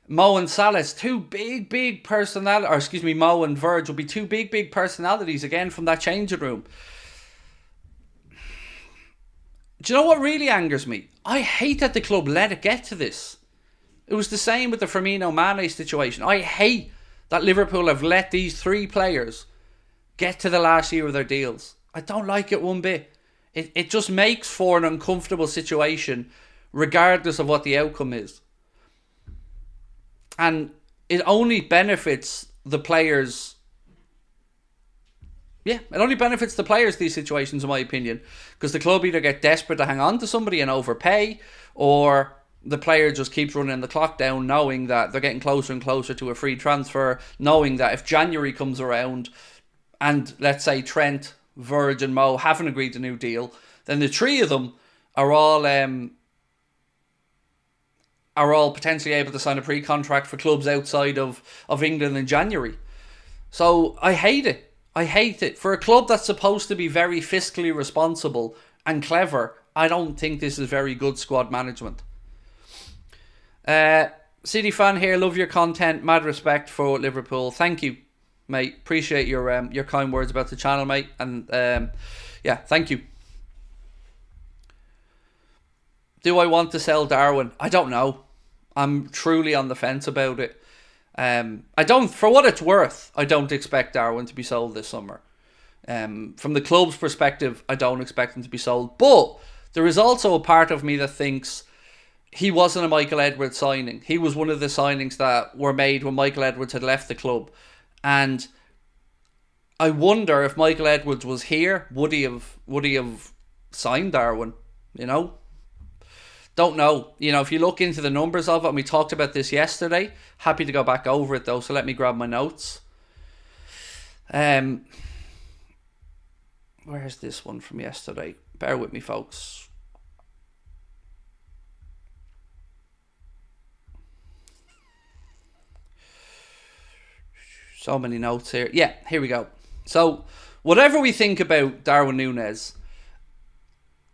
Mo and Salah's two big personalities, or excuse me, Mo and Verge will be two big personalities again from that changing room. Do you know what really angers me? I hate that the club let it get to this. It was the same with the Firmino Mane situation. I hate that Liverpool have let these three players get to the last year of their deals. I don't like it one bit. It just makes for an uncomfortable situation regardless of what the outcome is. And it only benefits the players. Yeah, it only benefits the players, these situations, in my opinion, because the club either get desperate to hang on to somebody and overpay, or the player just keeps running the clock down, knowing that they're getting closer and closer to a free transfer, knowing that if January comes around and, let's say, Trent, Virg and Mo haven't agreed a new deal, then the three of them are all potentially able to sign a pre-contract for clubs outside of England in January. So I hate it. I hate it. For a club that's supposed to be very fiscally responsible and clever, I don't think this is very good squad management. City fan here, love your content, mad respect for Liverpool. Thank you, mate. Appreciate your kind words about the channel, mate. And yeah, thank you. Do I want to sell Darwin? I don't know. I'm truly on the fence about it. I don't, for what it's worth, I don't expect Darwin to be sold this summer. From the club's perspective, I don't expect him to be sold. But there is also a part of me that thinks he wasn't a Michael Edwards signing. He was one of the signings that were made when Michael Edwards had left the club. And I wonder if Michael Edwards was here, would he have signed Darwin? You know? Don't know. You know, if you look into the numbers of it, and we talked about this yesterday, happy to go back over it though, so let me grab my notes. Where's this one from yesterday? Bear with me, folks. So many notes here. Yeah, here we go. So, whatever we think about Darwin Núñez,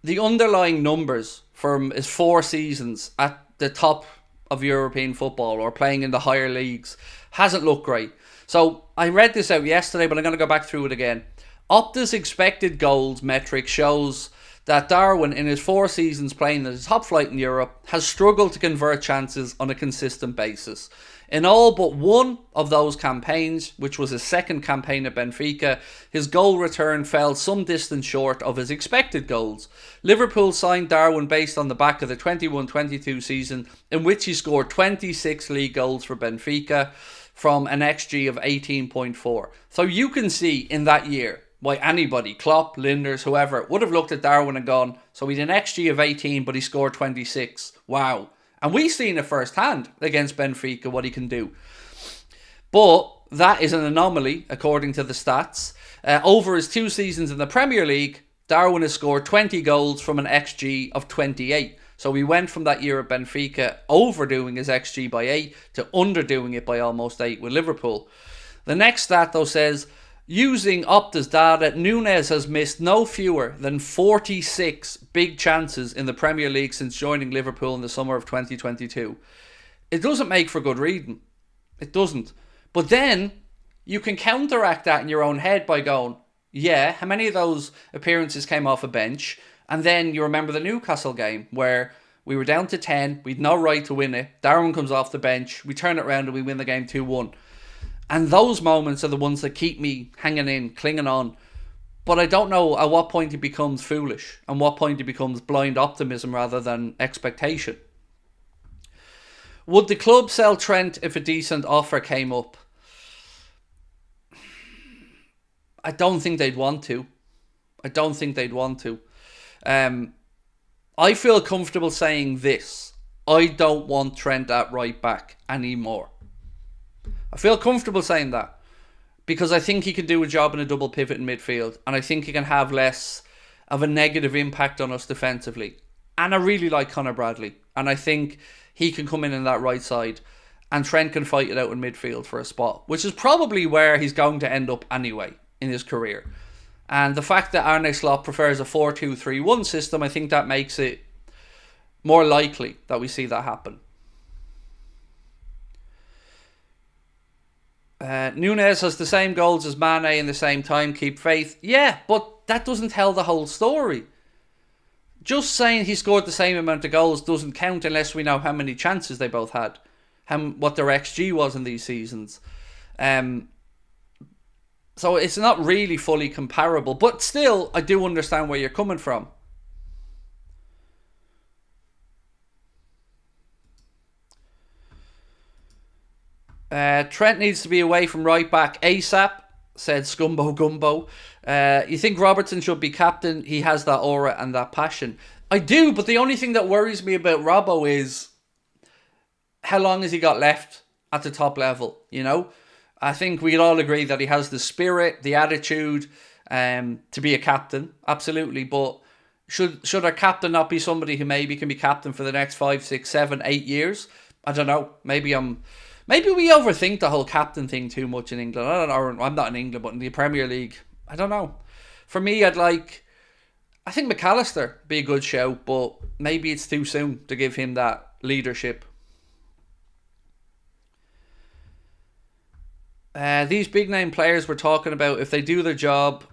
the underlying numbers from his 4 seasons at the top of European football or playing in the higher leagues hasn't looked great. So I read this out yesterday, but I'm going to go back through it again. Opta's expected goals metric shows that Darwin, in his 4 seasons playing at the top flight in Europe, has struggled to convert chances on a consistent basis. In all but one of those campaigns, which was his second campaign at Benfica, his goal return fell some distance short of his expected goals. Liverpool signed Darwin based on the back of the 21-22 season, in which he scored 26 league goals for Benfica from an XG of 18.4. So you can see in that year why anybody, Klopp, Linders, whoever, would have looked at Darwin and gone, so he's an XG of 18, but he scored 26. Wow. And we've seen it firsthand against Benfica, what he can do. But that is an anomaly, according to the stats. Over his 2 seasons in the Premier League, Darwin has scored 20 goals from an XG of 28. So we went from that year at Benfica overdoing his XG by 8 to underdoing it by almost 8 with Liverpool. The next stat, though, says, using Opta's data, Núñez has missed no fewer than 46 big chances in the Premier League since joining Liverpool in the summer of 2022. It doesn't make for good reading. It doesn't. But then you can counteract that in your own head by going, yeah, how many of those appearances came off a bench? And then you remember the Newcastle game where we were down to 10, we'd no right to win it. Darwin comes off the bench, we turn it around and we win the game 2-1. And those moments are the ones that keep me hanging in, clinging on. But I don't know at what point it becomes foolish and what point it becomes blind optimism rather than expectation. Would the club sell Trent if a decent offer came up? I don't think they'd want to. I don't think they'd want to. I feel comfortable saying this. I don't want Trent at right back anymore. I feel comfortable saying that because I think he can do a job in a double pivot in midfield, and I think he can have less of a negative impact on us defensively. And I really like Conor Bradley, and I think he can come in that right side, and Trent can fight it out in midfield for a spot, which is probably where he's going to end up anyway in his career. And the fact that Arne Slot prefers a 4-2-3-1 system, I think that makes it more likely that we see that happen. Núñez has the same goals as Mane in the same time, keep faith. Yeah, but that doesn't tell the whole story. Just saying he scored the same amount of goals doesn't count unless we know how many chances they both had, what their XG was in these seasons. So it's not really fully comparable, but still, I do understand where you're coming from. Trent needs to be away from right back ASAP, said Scumbo Gumbo. You think Robertson should be captain? He has that aura and that passion. I do, but the only thing that worries me about Robbo is how long has he got left at the top level, you know? I think we'd all agree that he has the spirit, the attitude to be a captain, absolutely, but should our captain not be somebody who maybe can be captain for the next 5, 6, 7, 8 years? I don't know. Maybe we overthink the whole captain thing too much in England. I don't know. I'm not in England, but in the Premier League, I don't know. For me, I think McAllister be a good shout, but maybe it's too soon to give him that leadership. These big name players we're talking about, if they do their job,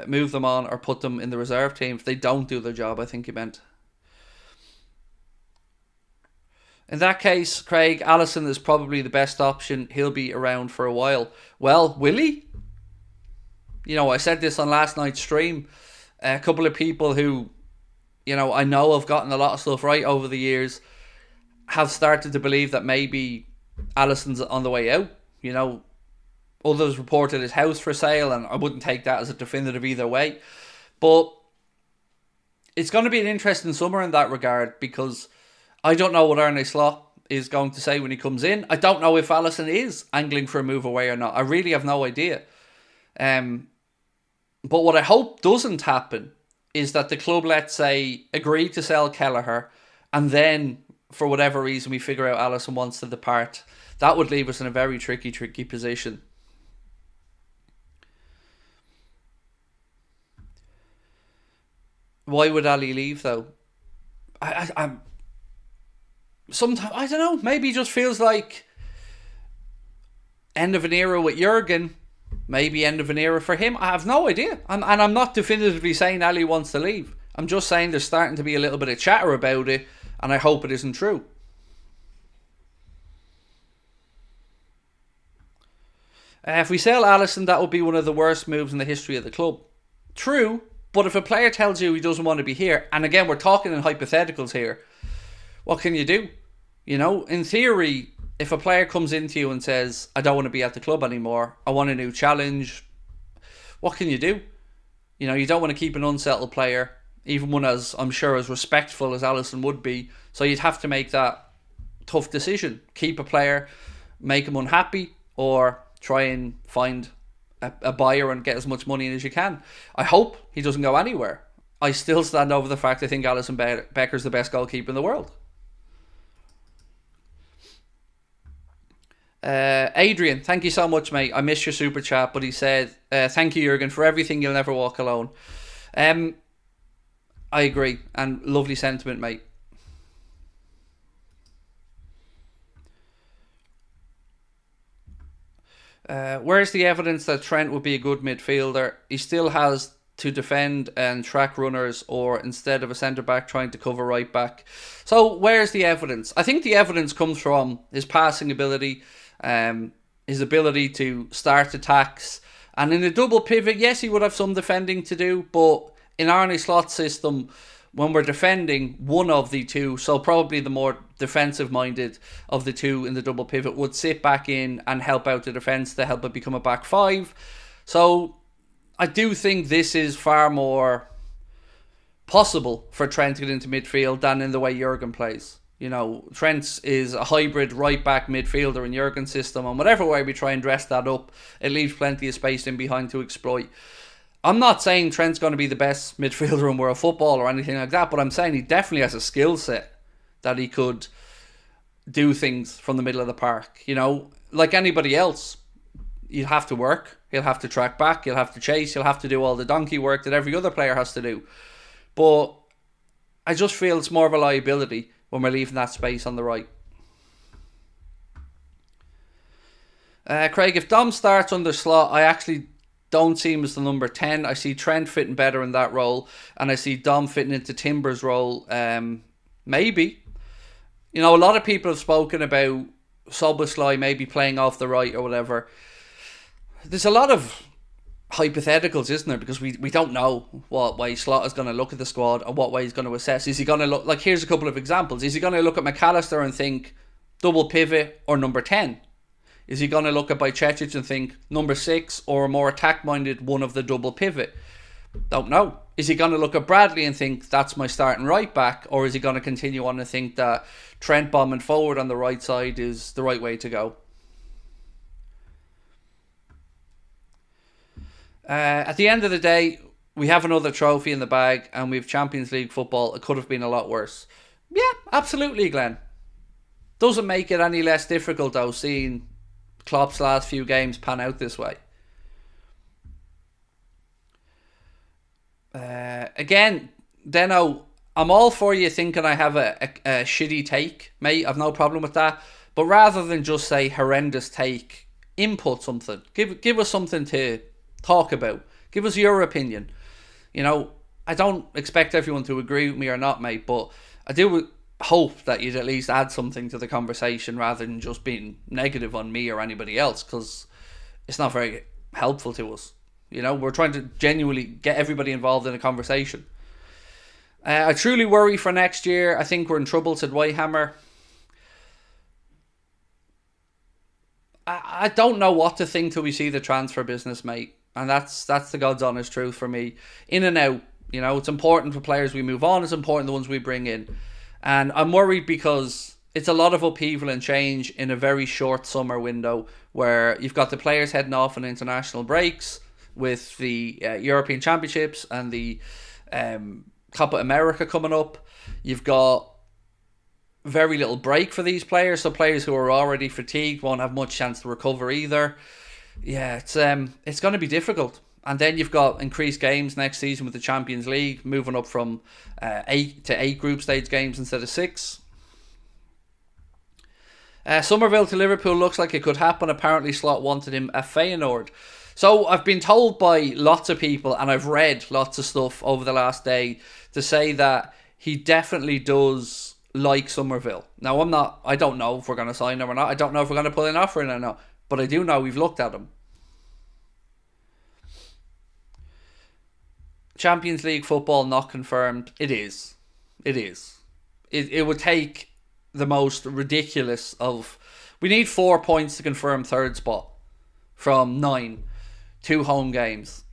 move them on or put them in the reserve team. If they don't do their job, I think you meant. In that case, Craig, Alisson is probably the best option. He'll be around for a while. Well, will he? You know, I said this on last night's stream. A couple of people who, you know, I know have gotten a lot of stuff right over the years have started to believe that maybe Alisson's on the way out. You know, others reported his house for sale, and I wouldn't take that as a definitive either way. But it's going to be an interesting summer in that regard, because I don't know what Arne Slot is going to say when he comes in. I don't know if Alisson is angling for a move away or not. I really have no idea. But what I hope doesn't happen is that the club, let's say, agree to sell Kelleher, and then, for whatever reason, we figure out Alisson wants to depart. That would leave us in a very tricky position. Why would Ali leave, though? I'm sometimes, I don't know, maybe it just feels like end of an era with Jurgen, maybe end of an era for him. I have no idea. And I'm not definitively saying Ali wants to leave. I'm just saying there's starting to be a little bit of chatter about it, and I hope it isn't true. If we sell Alisson, that would be one of the worst moves in the history of the club. True, but if a player tells you he doesn't want to be here, and again, we're talking in hypotheticals here, what can you do? You know, in theory, if a player comes into you and says, I don't want to be at the club anymore, I want a new challenge, what can you do? You know, you don't want to keep an unsettled player, even one as, I'm sure, as respectful as Alisson would be. So you'd have to make that tough decision. Keep a player, make him unhappy, or try and find a buyer and get as much money in as you can. I hope he doesn't go anywhere. I still stand over the fact I think Alisson Becker's the best goalkeeper in the world. Adrian, thank you so much, mate. I missed your super chat, but he said, thank you, Jurgen, for everything. You'll never walk alone. I agree, and lovely sentiment, mate. Where's the evidence that Trent would be a good midfielder? He still has to defend and track runners, or instead of a centre-back trying to cover right-back. So where's the evidence? I think the evidence comes from his passing ability, his ability to start attacks, and in a double pivot, yes, he would have some defending to do, but in Arne Slot's system, when we're defending, one of the two, so probably the more defensive-minded of the two in the double pivot, would sit back in and help out the defence to help it become a back five. So I do think this is far more possible for Trent to get into midfield than in the way Jurgen plays. You know, Trent is a hybrid right-back midfielder in Jurgen's system, and whatever way we try and dress that up, it leaves plenty of space in behind to exploit. I'm not saying Trent's going to be the best midfielder in world football or anything like that, but I'm saying he definitely has a skill set that he could do things from the middle of the park. You know, like anybody else, you'd have to work, he'll have to track back, he'll have to chase, he'll have to do all the donkey work that every other player has to do. But I just feel it's more of a liability when we're leaving that space on the right. Craig, if Dom starts under Slot, I actually don't see him as the number 10. I see Trent fitting better in that role, and I see Dom fitting into Timber's role. Maybe. You know, a lot of people have spoken about Szoboszlai maybe playing off the right or whatever. There's a lot of hypotheticals, isn't there? Because we don't know what way Slot is going to look at the squad or what way he's going to assess. Is he going to look, like, here's a couple of examples. Is he going to look at McAllister and think, double pivot, or number 10? Is he going to look at Bajcetic and think number 6 or a more attack-minded one of the double pivot? Don't know. Is he going to look at Bradley and think that's my starting right back? Or is he going to continue on and think that Trent bombing forward on the right side is the right way to go? At the end of the day, we have another trophy in the bag and we have Champions League football. It could have been a lot worse. Yeah, absolutely, Glenn. Doesn't make it any less difficult, though, seeing Klopp's last few games pan out this way. Again, Deno, I'm all for you thinking I have a shitty take, mate. I've no problem with that. But rather than just say horrendous take, input something. Give us something to talk about. Give us your opinion. You know, I don't expect everyone to agree with me or not, mate, but I do hope that you'd at least add something to the conversation rather than just being negative on me or anybody else, because it's not very helpful to us. You know, we're trying to genuinely get everybody involved in a conversation. I truly worry for next year. I think we're in trouble, said Whitehammer. I don't know what to think till we see the transfer business, mate. And that's the God's honest truth for me. In and out. You know, it's important for players we move on. It's important the ones we bring in. And I'm worried because it's a lot of upheaval and change in a very short summer window where you've got the players heading off on international breaks with the European Championships and the Copa America coming up. You've got very little break for these players, so players who are already fatigued won't have much chance to recover either. Yeah, it's going to be difficult. And then you've got increased games next season with the Champions League, moving up from 8 to 8 group stage games instead of 6. Somerville to Liverpool looks like it could happen. Apparently Slot wanted him at Feyenoord. So I've been told by lots of people, and I've read lots of stuff over the last day to say that he definitely does like Somerville. Now I don't know if we're going to sign him or not. I don't know if we're going to put an offer in or not. But I do know we've looked at him. Champions League football not confirmed. It is. It would take the most ridiculous of... We need 4 points to confirm third spot from 9. 2 home games.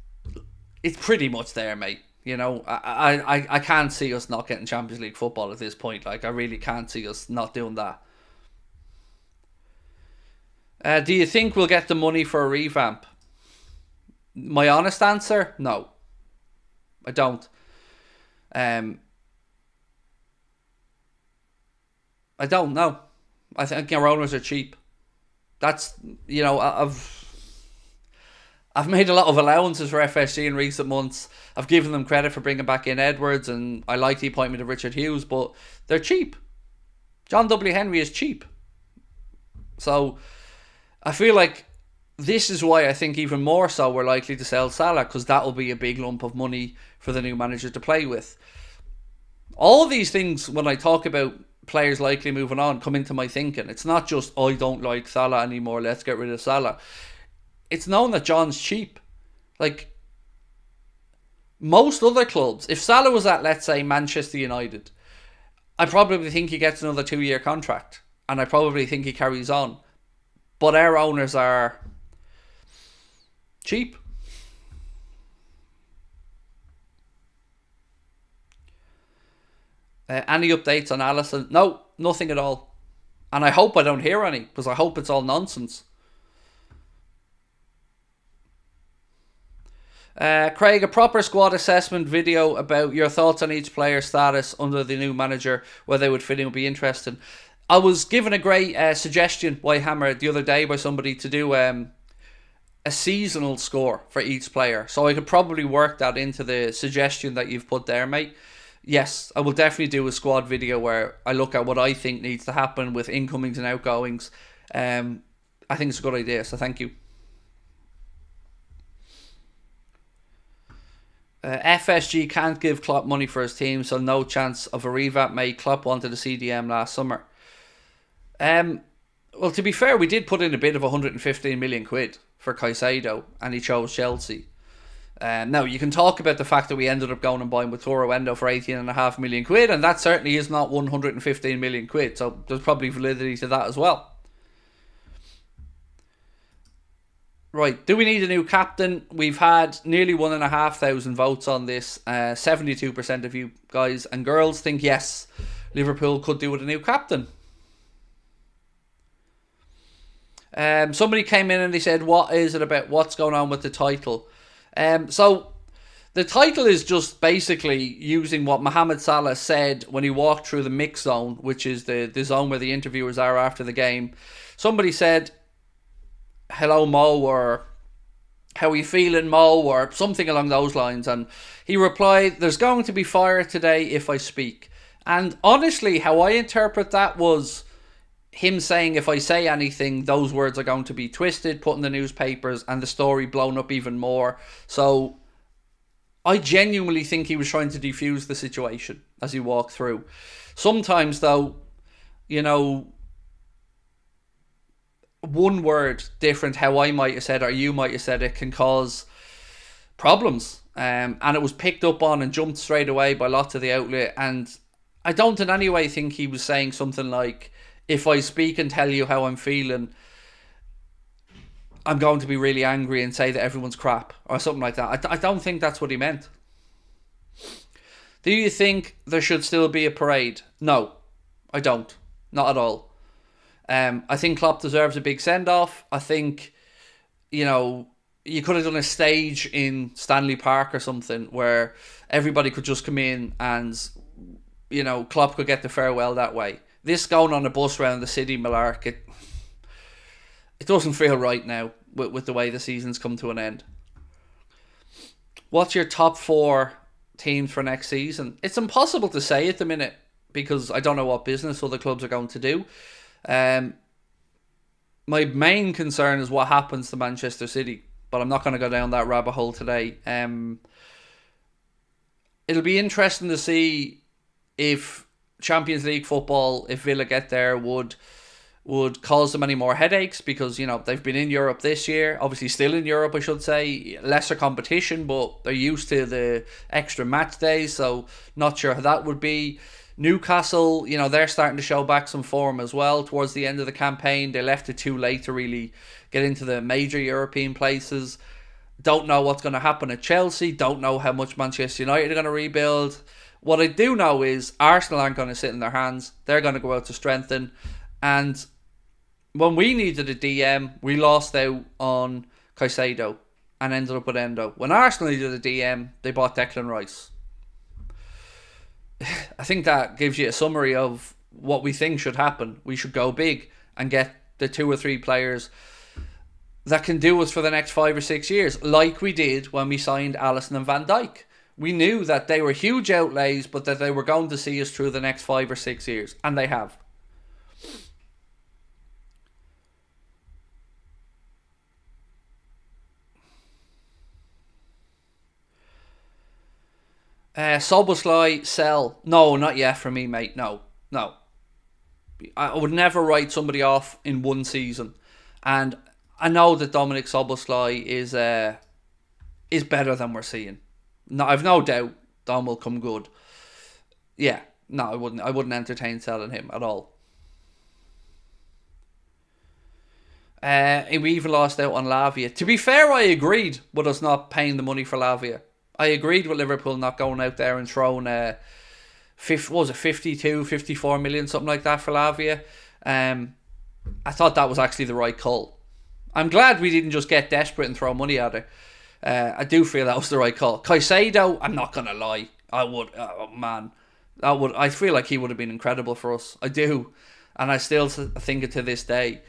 It's pretty much there, mate. You know, I can't see us not getting Champions League football at this point. Like, I really can't see us not doing that. Do you think we'll get the money for a revamp? My honest answer, no. I don't. I don't know. I think our owners are cheap. That's, you know, I've made a lot of allowances for FSG in recent months. I've given them credit for bringing back in Edwards, and I like the appointment of Richard Hughes, but they're cheap. John W. Henry is cheap. So I feel like this is why I think even more so we're likely to sell Salah, because that will be a big lump of money for the new manager to play with. All of these things, when I talk about players likely moving on, come into my thinking. It's not just, I don't like Salah anymore, let's get rid of Salah. It's known that John's cheap. Like, most other clubs, if Salah was at, let's say, Manchester United, I probably think he gets another 2-year contract. And I probably think he carries on. But our owners are cheap. Any updates on Alisson? No, nothing at all. And I hope I don't hear any, because I hope it's all nonsense. Craig, a proper squad assessment video about your thoughts on each player's status under the new manager, where they would fit in, would be interesting. I was given a great suggestion by Hammer the other day by somebody to do a seasonal score for each player. So I could probably work that into the suggestion that you've put there, mate. Yes, I will definitely do a squad video where I look at what I think needs to happen with incomings and outgoings. I think it's a good idea, so thank you. FSG can't give Klopp money for his team, so no chance of a revamp, mate. Klopp wanted a CDM last summer. Well, to be fair, we did put in a bid of 115 million quid for Caicedo, and he chose Chelsea. Now, you can talk about the fact that we ended up going and buying Wataru Endo for 18.5 million quid, and that certainly is not 115 million quid, so there's probably validity to that as well. Right, do we need a new captain? We've had nearly 1,500 votes on this. 72% of you guys and girls think yes, Liverpool could do with a new captain. Somebody came in and they said, what is it about? What's going on with the title? So the title is just basically using what Mohamed Salah said when he walked through the mix zone, which is the zone where the interviewers are after the game. Somebody said, hello Mo, or how are you feeling Mo, or something along those lines, and he replied, there's going to be fire today if I speak. And honestly, how I interpret that was him saying if I say anything, those words are going to be twisted, put in the newspapers, and the story blown up even more. So I genuinely think he was trying to defuse the situation as he walked through. Sometimes though, you know, one word different, how I might have said or you might have said it, can cause problems. And it was picked up on and jumped straight away by lots of the outlet. And I don't in any way think he was saying something like, if I speak and tell you how I'm feeling, I'm going to be really angry and say that everyone's crap or something like that. I don't think that's what he meant. Do you think there should still be a parade? No, I don't. Not at all. I think Klopp deserves a big send-off. I think, you know, you could have done a stage in Stanley Park or something where everybody could just come in and, you know, Klopp could get the farewell that way. This going on a bus around the city, Malark, it doesn't feel right now with the way the season's come to an end. What's your top 4 teams for next season? It's impossible to say at the minute because I don't know what business other clubs are going to do. My main concern is what happens to Manchester City, but I'm not going to go down that rabbit hole today. It'll be interesting to see if Champions League football, if Villa get there, would cause them any more headaches, because, you know, they've been in Europe this year, obviously still in Europe I should say, lesser competition, but they're used to the extra match days, so not sure how that would be. Newcastle, you know, they're starting to show back some form as well towards the end of the campaign. They left it too late to really get into the major European places. Don't know what's going to happen at Chelsea. Don't know how much Manchester United are going to rebuild. What I do know is Arsenal aren't going to sit in their hands. They're going to go out to strengthen. And when we needed a DM, we lost out on Caicedo and ended up with Endo. When Arsenal needed a DM, they bought Declan Rice. I think that gives you a summary of what we think should happen. We should go big and get the 2 or 3 players that can do us for the next 5 or 6 years, like we did when we signed Alisson and Van Dijk. We knew that they were huge outlays, but that they were going to see us through the next 5 or 6 years, and they have. Soboslai, sell. No, not yet for me, mate. No. I would never write somebody off in one season. And I know that Dominic Soboslai is better than we're seeing. No, I've no doubt Dom will come good. Yeah, no, I wouldn't entertain selling him at all. We even lost out on Lavia. To be fair, I agreed with us not paying the money for Lavia. I agreed with Liverpool not going out there and throwing 52, 54 million, something like that for Lavia. I thought that was actually the right call. I'm glad we didn't just get desperate and throw money at it. I do feel that was the right call. Caicedo, I'm not going to lie. I would, oh man. I feel like he would have been incredible for us. I do. And I still think it to this day.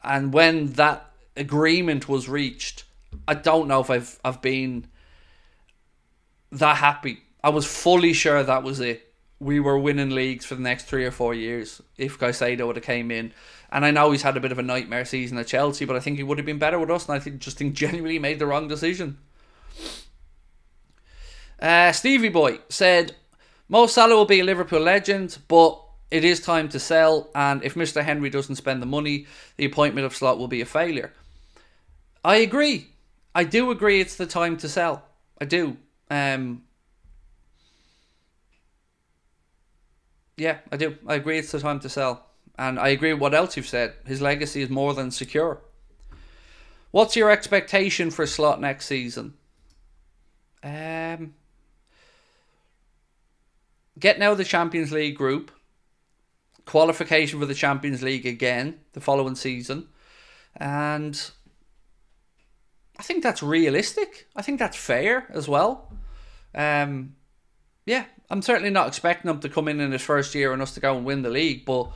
And when that agreement was reached, I don't know if I've been that happy. I was fully sure that was it. We were winning leagues for the next 3 or 4 years if Caicedo would have came in. And I know he's had a bit of a nightmare season at Chelsea, but I think he would have been better with us, and I think genuinely made the wrong decision. Stevie Boy said, Mo Salah will be a Liverpool legend, but it is time to sell, and if Mr. Henry doesn't spend the money, the appointment of Slot will be a failure. I agree. I do agree it's the time to sell. I do. Yeah, I do. I agree it's the time to sell. And I agree with what else you've said. His legacy is more than secure. What's your expectation for Slot next season? Getting out of the Champions League group. Qualification for the Champions League again the following season. And I think that's realistic. I think that's fair as well. Yeah, I'm certainly not expecting him to come in his first year and us to go and win the league. But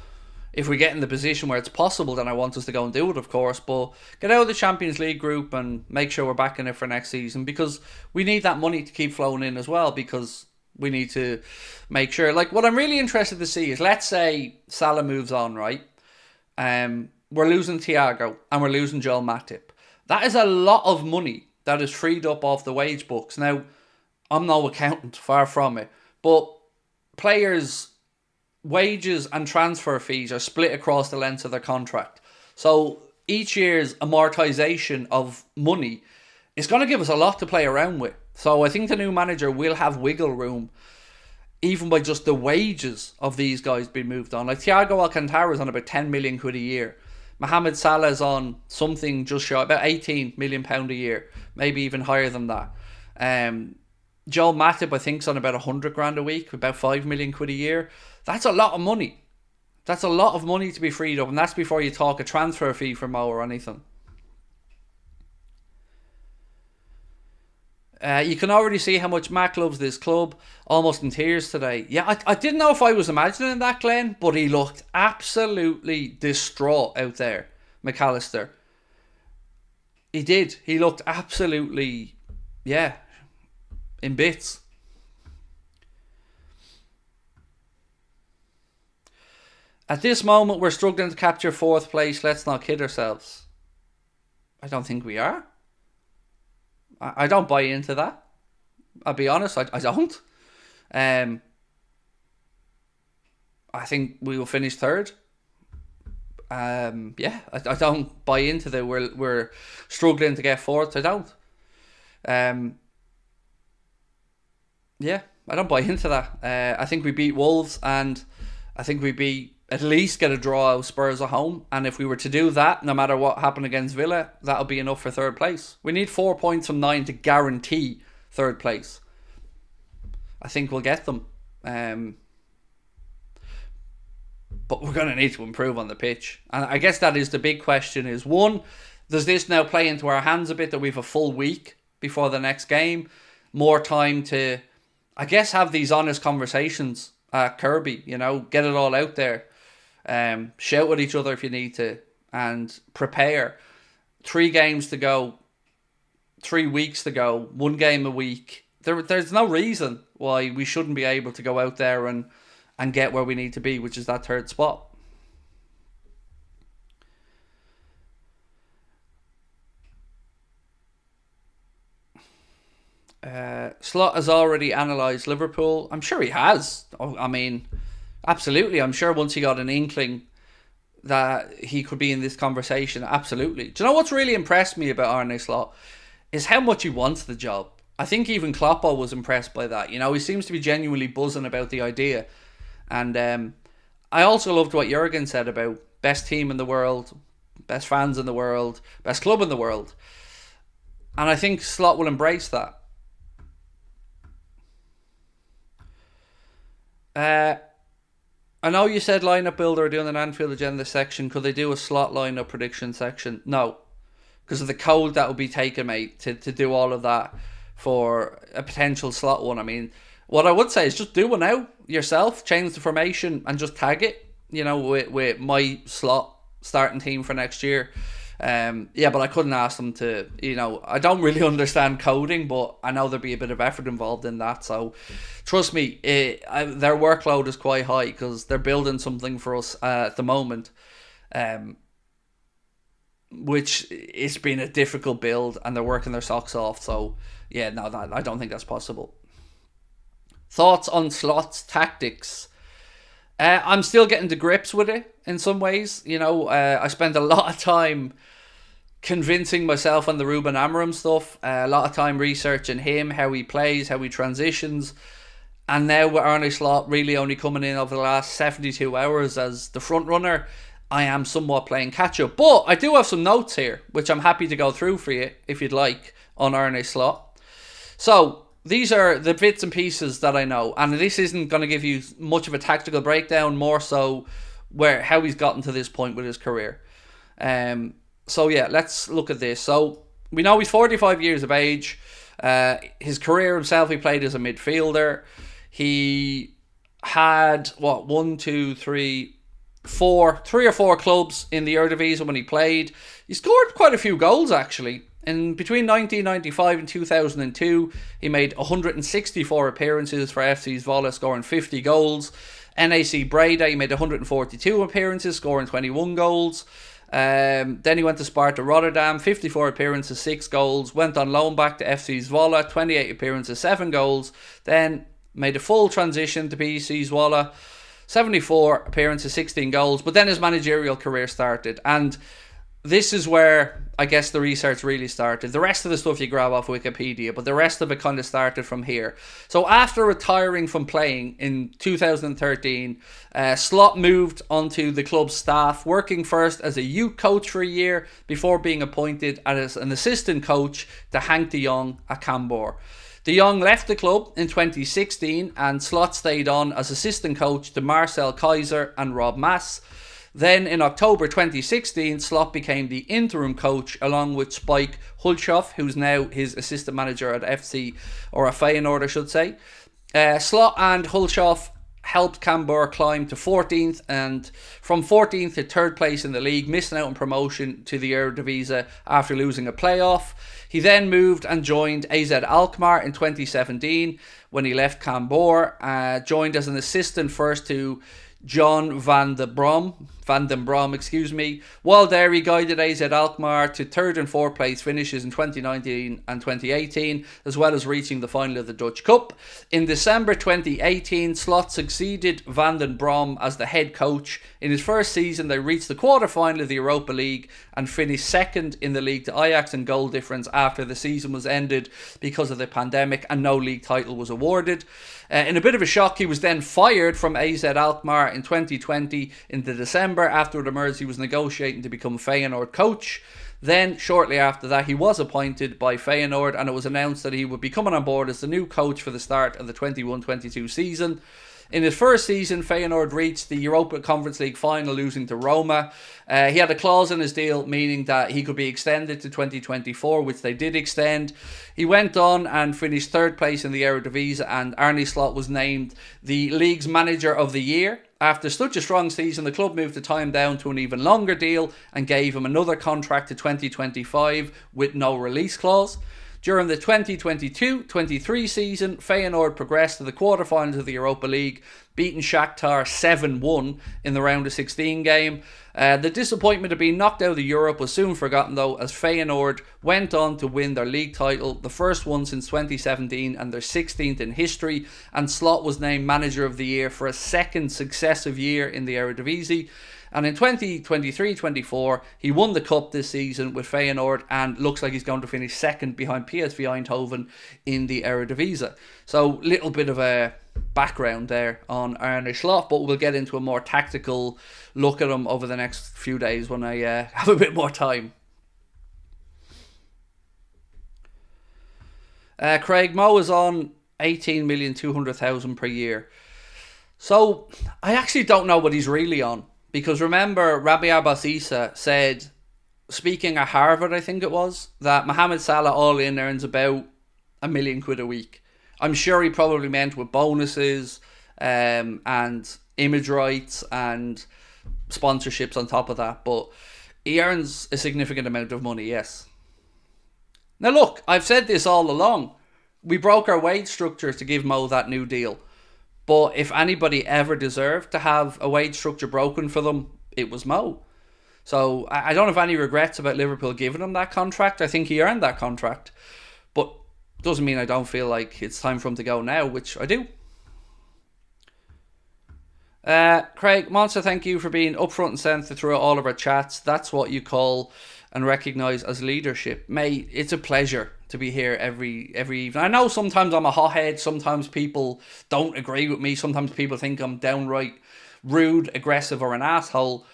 if we get in the position where it's possible, then I want us to go and do it, of course. But get out of the Champions League group and make sure we're back in it for next season, because we need that money to keep flowing in as well, because we need to make sure. Like, what I'm really interested to see is, let's say Salah moves on, right? We're losing Thiago and we're losing Joel Matip. That is a lot of money that is freed up off the wage books. Now, I'm no accountant, far from it. But players' wages and transfer fees are split across the length of their contract. So each year's amortization of money is going to give us a lot to play around with. So I think the new manager will have wiggle room, even by just the wages of these guys being moved on. Like Thiago Alcantara is on about 10 million quid a year. Mohamed Salah is on something just shy, about 18 million pound a year, maybe even higher than that. Joel Matip, I think, is on about 100 grand a week, about 5 million quid a year. That's a lot of money. That's a lot of money to be freed up, and that's before you talk a transfer fee for Mo or anything. You can already see how much Mac loves this club. Almost in tears today. Yeah, I didn't know if I was imagining that, Glenn, but he looked absolutely distraught out there, McAllister. He did. He looked absolutely, in bits. At this moment, we're struggling to capture 4th place. Let's not kid ourselves. I don't think we are. I don't buy into that. I'll be honest, I don't. I think we will finish 3rd. I don't buy into that we're struggling to get 4th. I don't. I don't buy into that. I think we beat Wolves, and I think we at least get a draw out Spurs at home. And if we were to do that, no matter what happened against Villa, that'll be enough for 3rd place. We need 4 points from 9 to guarantee 3rd place. I think we'll get them. But we're going to need to improve on the pitch. And I guess that is the big question is, one, does this now play into our hands a bit that we have a full week before the next game? More time to, I guess, have these honest conversations at Kirby, get it all out there. Shout at each other if you need to, and prepare. 3 games to go, 3 weeks to go, 1 game a week. There's no reason why we shouldn't be able to go out there and get where we need to be, which is that 3rd spot. Slot has already analysed Liverpool. I'm sure he has. I mean, absolutely. I'm sure once he got an inkling that he could be in this conversation, absolutely. Do you know what's really impressed me about Arne Slot? Is how much he wants the job. I think even Kloppo was impressed by that. He seems to be genuinely buzzing about the idea. And I also loved what Jurgen said about best team in the world, best fans in the world, best club in the world. And I think Slot will embrace that. I know you said lineup builder are doing an Anfield Agenda section. Could they do a Slot lineup prediction section? No. Because of the code that would be taken, mate, to do all of that for a potential Slot one. I mean, what I would say is just do one out yourself, change the formation and just tag it, with my Slot starting team for next year. But I couldn't ask them to, I don't really understand coding, but I know there'd be a bit of effort involved in that. So trust me, their workload is quite high because they're building something for us at the moment, which it's been a difficult build and they're working their socks off. So I don't think that's possible. Thoughts on Slot's tactics? I'm still getting to grips with it in some ways. I spent a lot of time convincing myself on the Ruben Amorim stuff. A lot of time researching him, how he plays, how he transitions. And now with Arne Slot really only coming in over the last 72 hours as the front runner, I am somewhat playing catch up. But I do have some notes here, which I'm happy to go through for you, if you'd like, on Arne Slot. So these are the bits and pieces that I know. And this isn't going to give you much of a tactical breakdown, more so how he's gotten to this point with his career. So yeah, let's look at this. So we know he's 45 years of age. His career himself, he played as a midfielder. He had, three or four clubs in the Eredivisie when he played. He scored quite a few goals, actually. In between 1995 and 2002, he made 164 appearances for FC Zwolle, scoring 50 goals. NAC Breda, he made 142 appearances, scoring 21 goals. Then he went to Sparta Rotterdam, 54 appearances, 6 goals. Went on loan back to FC Zwolle, 28 appearances, 7 goals. Then made a full transition to PSV Zwolle, 74 appearances, 16 goals. But then his managerial career started. And this is where I guess the research really started. The rest of the stuff you grab off Wikipedia, but the rest of it kind of started from here. So after retiring from playing in 2013, Slot moved onto the club's staff, working first as a youth coach for a year before being appointed as an assistant coach to Hank de Jong at Cambuur. De Jong left the club in 2016 and Slot stayed on as assistant coach to Marcel Kaiser and Rob Maas. Then in October 2016, Slot became the interim coach along with Spike Hulshoff, who's now his assistant manager at Feyenoord, I should say. Slot and Hulshoff helped Cambuur climb to 14th and from 14th to 3rd place in the league, missing out on promotion to the Eredivisie after losing a playoff. He then moved and joined AZ Alkmaar in 2017 when he left Cambuur, joined as an assistant first to John Van den Brom. While there, he guided AZ Alkmaar to 3rd and 4th place finishes in 2019 and 2018, as well as reaching the final of the Dutch Cup. In December 2018, Slot succeeded Van den Brom as the head coach. In his first season, they reached the quarter-final of the Europa League and finished 2nd in the league to Ajax in goal difference after the season was ended because of the pandemic and no league title was awarded. In a bit of a shock, he was then fired from AZ Alkmaar in 2020 into December after it emerged he was negotiating to become Feyenoord coach. Then, shortly after that, he was appointed by Feyenoord and it was announced that he would be coming on board as the new coach for the start of the 21-22 season. In his first season, Feyenoord reached the Europa Conference League final, losing to Roma. He had a clause in his deal meaning that he could be extended to 2024, which they did extend. He went on and finished 3rd place in the Eredivisie, and Arne Slot was named the league's manager of the year. After such a strong season, the club moved the time down to an even longer deal and gave him another contract to 2025 with no release clause. During the 2022-23 season, Feyenoord progressed to the quarterfinals of the Europa League, beating Shakhtar 7-1 in the round of 16 game. The disappointment of being knocked out of Europe was soon forgotten though, as Feyenoord went on to win their league title, the first one since 2017 and their 16th in history, and Slot was named manager of the year for a 2nd successive year in the Eredivisie. And in 2023-24, he won the Cup this season with Feyenoord and looks like he's going to finish 2nd behind PSV Eindhoven in the Eredivisie. So, little bit of a background there on Arne Slot, but we'll get into a more tactical look at him over the next few days when I have a bit more time. Craig, Mo is on 18,200,000 per year. So, I actually don't know what he's really on. Because remember, Rabia Basisa said, speaking at Harvard, I think it was, that Mohamed Salah all in earns about £1 million a week. I'm sure he probably meant with bonuses and image rights and sponsorships on top of that. But he earns a significant amount of money, yes. Now look, I've said this all along. We broke our wage structure to give Mo that new deal. But if anybody ever deserved to have a wage structure broken for them, it was Mo. So I don't have any regrets about Liverpool giving him that contract. I think he earned that contract. But doesn't mean I don't feel like it's time for him to go now, which I do. Craig, Monster, thank you for being upfront and centre throughout all of our chats. That's what you call and recognise as leadership. Mate, it's a pleasure to be here every evening. I know sometimes I'm a hothead, sometimes people don't agree with me, sometimes people think I'm downright rude, aggressive, or an asshole,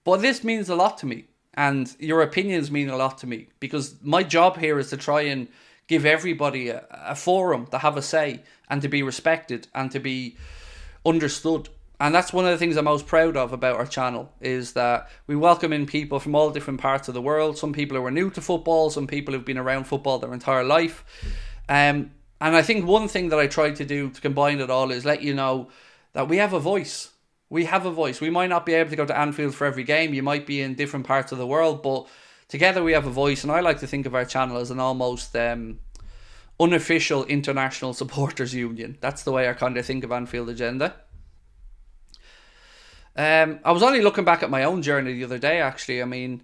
but this means a lot to me, and your opinions mean a lot to me, because my job here is to try and give everybody a forum to have a say, and to be respected, and to be understood. And that's one of the things I'm most proud of about our channel, is that we welcome in people from all different parts of the world. Some people who are new to football, some people who've been around football their entire life. And I think one thing that I try to do to combine it all is let you know that we have a voice. We have a voice. We might not be able to go to Anfield for every game. You might be in different parts of the world, but together we have a voice. And I like to think of our channel as an almost unofficial international supporters union. That's the way I kind of think of Anfield Agenda. I was only looking back at my own journey the other day, actually. I mean,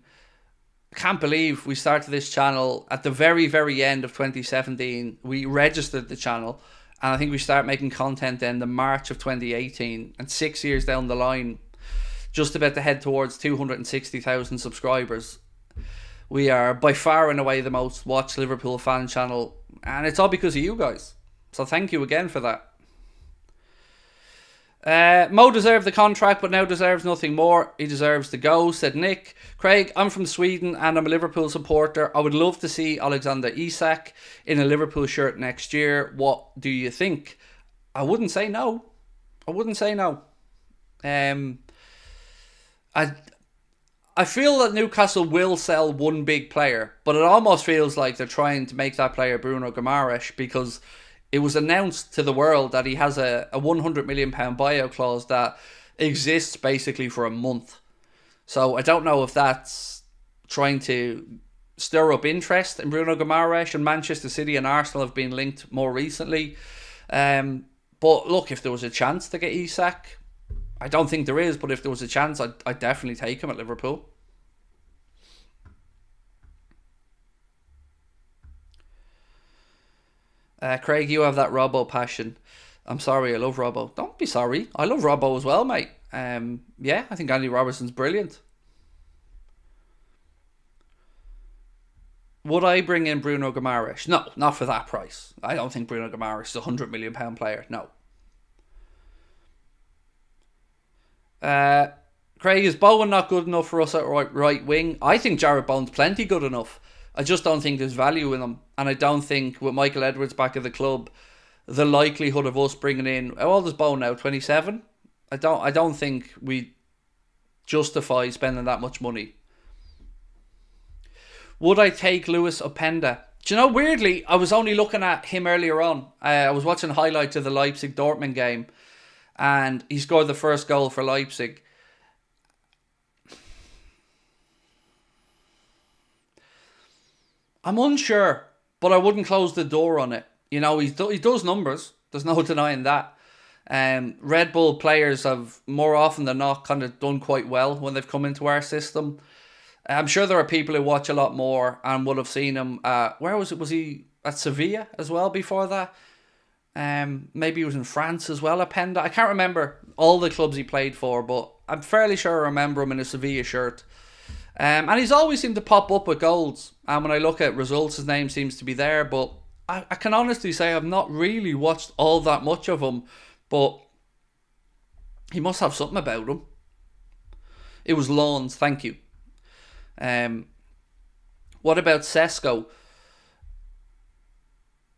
I can't believe we started this channel at the very, very end of 2017. We registered the channel, and I think we started making content then the March of 2018. And 6 years down the line, just about to head towards 260,000 subscribers. We are by far and away the most watched Liverpool fan channel, and it's all because of you guys. So thank you again for that. Mo deserved the contract, but now deserves nothing more. He deserves to go, said Nick. Craig, I'm from Sweden and I'm a Liverpool supporter. I would love to see Alexander Isak in a Liverpool shirt next year. What do you think? I wouldn't say no. I wouldn't say no. I feel that Newcastle will sell one big player, but it almost feels like they're trying to make that player Bruno Guimaraes, because it was announced to the world that he has a £100 million buyout clause that exists basically for a month. So I don't know if that's trying to stir up interest in Bruno Guimaraes, and Manchester City and Arsenal have been linked more recently. But look, if there was a chance to get Isak, I don't think there is, but if there was a chance, I'd definitely take him at Liverpool. Craig, you have that Robbo passion. I'm sorry, I love Robbo. Don't be sorry. I love Robbo as well, mate. Yeah, I think Andy Robertson's brilliant. Would I bring in Bruno Guimaraes? No, not for that price. I don't think Bruno Guimaraes is a £100 million player. No. Craig, is Bowen not good enough for us at right wing? I think Jarrett Bowen's plenty good enough. I just don't think there's value in him. And I don't think with Michael Edwards back at the club, the likelihood of us bringing in... How old is Bowen now? 27? I don't think we justify spending that much money. Would I take Lewis Openda? Do you know, weirdly, I was only looking at him earlier on. I was watching highlights of the Leipzig-Dortmund game, and he scored the first goal for Leipzig. I'm unsure, but I wouldn't close the door on it. You know, he does numbers. There's no denying that. Red Bull players have more often than not kind of done quite well when they've come into our system. I'm sure there are people who watch a lot more and would have seen him. Where was it? Was he at Sevilla as well before that? Maybe he was in France as well, Openda. I can't remember all the clubs he played for, but I'm fairly sure I remember him in a Sevilla shirt. And he's always seemed to pop up with goals. And when I look at results, his name seems to be there. But I can honestly say I've not really watched all that much of him. But he must have something about him. It was Lawns, thank you. What about Sesko?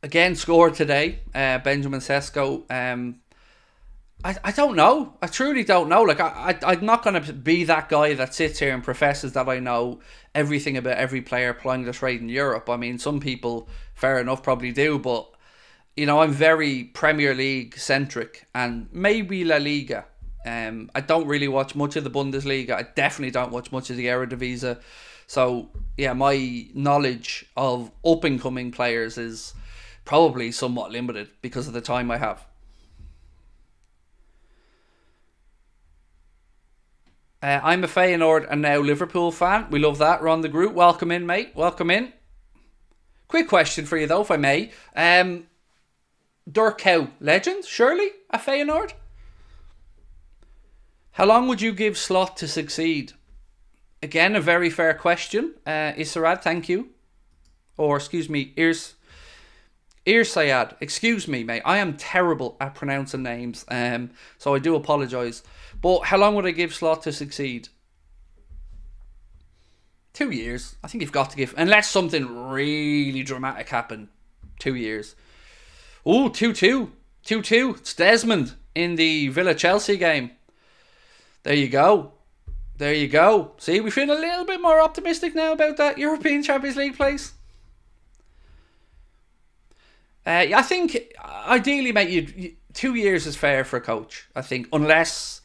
Again, scored today. Benjamin Sesko. I don't know. I truly don't know. Like I'm not going to be that guy that sits here and professes that I know everything about every player plying the trade in Europe. I mean, some people, fair enough, probably do, but you know, I'm very Premier League centric and maybe La Liga. I don't really watch much of the Bundesliga. I definitely don't watch much of the Eredivisie. So yeah, my knowledge of up and coming players is probably somewhat limited because of the time I have. I'm a Feyenoord and now Liverpool fan. We love that. We're on the group. Welcome in, mate. Welcome in. Quick question for you, though, if I may. Dirk Kuyt, legend, surely, a Feyenoord? How long would you give Slot to succeed? Again, a very fair question. Isarad, thank you. Or, excuse me, Irsayad. Excuse me, mate. I am terrible at pronouncing names, so I do apologise. But how long would I give Slot to succeed? 2 years. I think you've got to give, unless something really dramatic happened. 2 years. Ooh, 2-2. 2-2. It's Desmond in the Villa-Chelsea game. There you go. There you go. See, we feel a little bit more optimistic now about that European Champions League place. I think, ideally, mate, 2 years is fair for a coach, I think, unless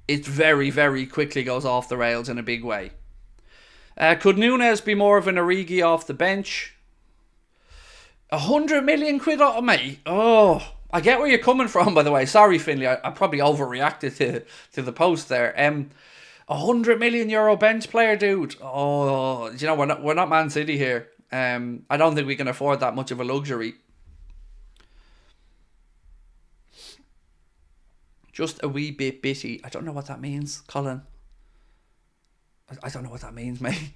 it very, very quickly goes off the rails in a big way. Could Nunes be more of an Origi off the bench? 100 million quid, mate. Oh, I get where you're coming from, by the way. Sorry, Finley, I probably overreacted to the post there. 100 million euro bench player, dude. Oh, you know, we're not Man City here. I don't think we can afford that much of a luxury. Just a wee bit bitty. I don't know what that means, Colin. I don't know what that means, mate.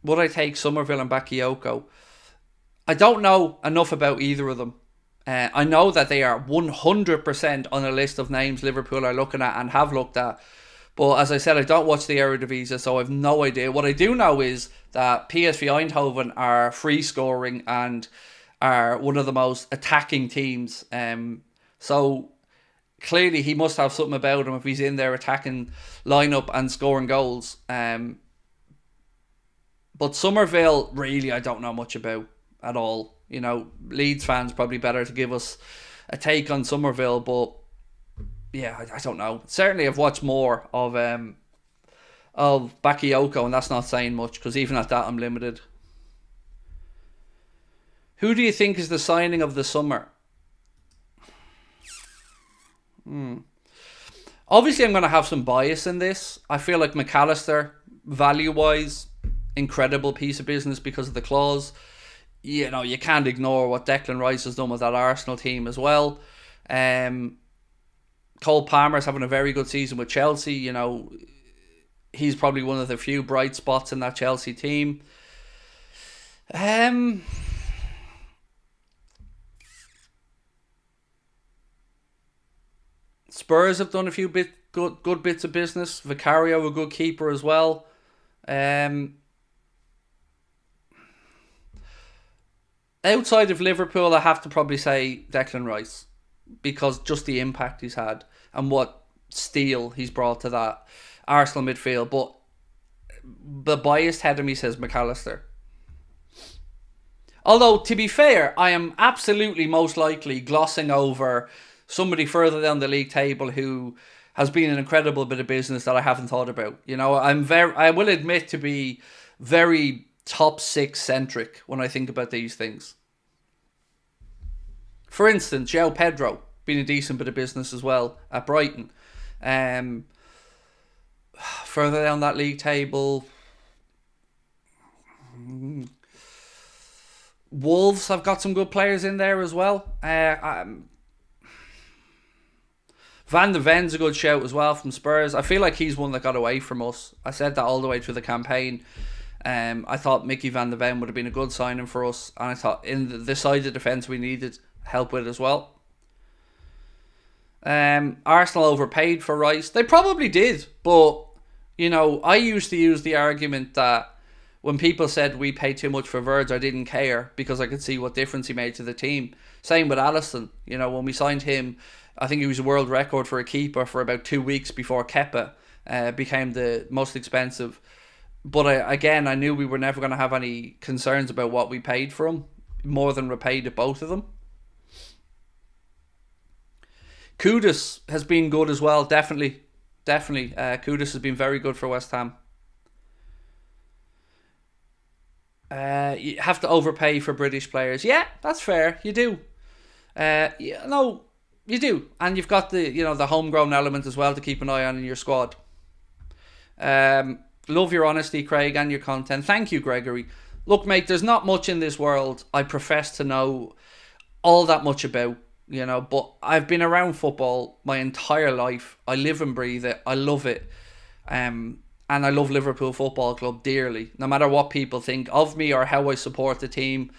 Would I take Somerville and Bakayoko? I don't know enough about either of them. I know that they are 100% on a list of names Liverpool are looking at and have looked at. But as I said, I don't watch the Eredivisie, so I have no idea. What I do know is that PSV Eindhoven are free scoring and are one of the most attacking teams. So clearly he must have something about him if he's in their attacking lineup and scoring goals. But Somerville, really, I don't know much about at all. You know, Leeds fans probably better to give us a take on Somerville, but yeah, I don't know. Certainly I've watched more of Bakayoko, and that's not saying much, because even at that I'm limited. Who do you think is the signing of the summer? Obviously I'm going to have some bias in this. I feel like McAllister, value-wise, incredible piece of business because of the clause. You know, you can't ignore what Declan Rice has done with that Arsenal team as well. Cole Palmer's having a very good season with Chelsea. You know, he's probably one of the few bright spots in that Chelsea team. Spurs have done a few good bits of business. Vicario, a good keeper as well. Outside of Liverpool, I have to probably say Declan Rice, because just the impact he's had and what steel he's brought to that Arsenal midfield. But the biased head of me says McAllister. Although, to be fair, I am absolutely most likely glossing over somebody further down the league table who has been an incredible bit of business that I haven't thought about. You know, I will admit to be very top six centric when I think about these things. For instance, João Pedro being a decent bit of business as well at Brighton. Further down that league table, Wolves have got some good players in there as well. Van de Ven's a good shout as well from Spurs. I feel like he's one that got away from us. I said that all the way through the campaign. I thought Mickey van de Ven would have been a good signing for us, and I thought in the side of defence we needed help with as well. Arsenal overpaid for Rice. They probably did, but you know, I used to use the argument that when people said we paid too much for Verge, I didn't care because I could see what difference he made to the team. Same with Alisson. You know, when we signed him, I think he was a world record for a keeper for about 2 weeks before Kepa became the most expensive. But I knew we were never going to have any concerns about what we paid for him. More than repaid at both of them. Kudus has been good as well, definitely. Kudus has been very good for West Ham. You have to overpay for British players. Yeah, that's fair. You do. You do. And you've got the homegrown element as well to keep an eye on in your squad. Love your honesty, Craig, and your content. Thank you, Gregory. Look, mate, there's not much in this world I profess to know all that much about. you know, but I've been around football my entire life. I live and breathe it. I love it. And I love Liverpool Football Club dearly. No matter what people think of me or how I support the team,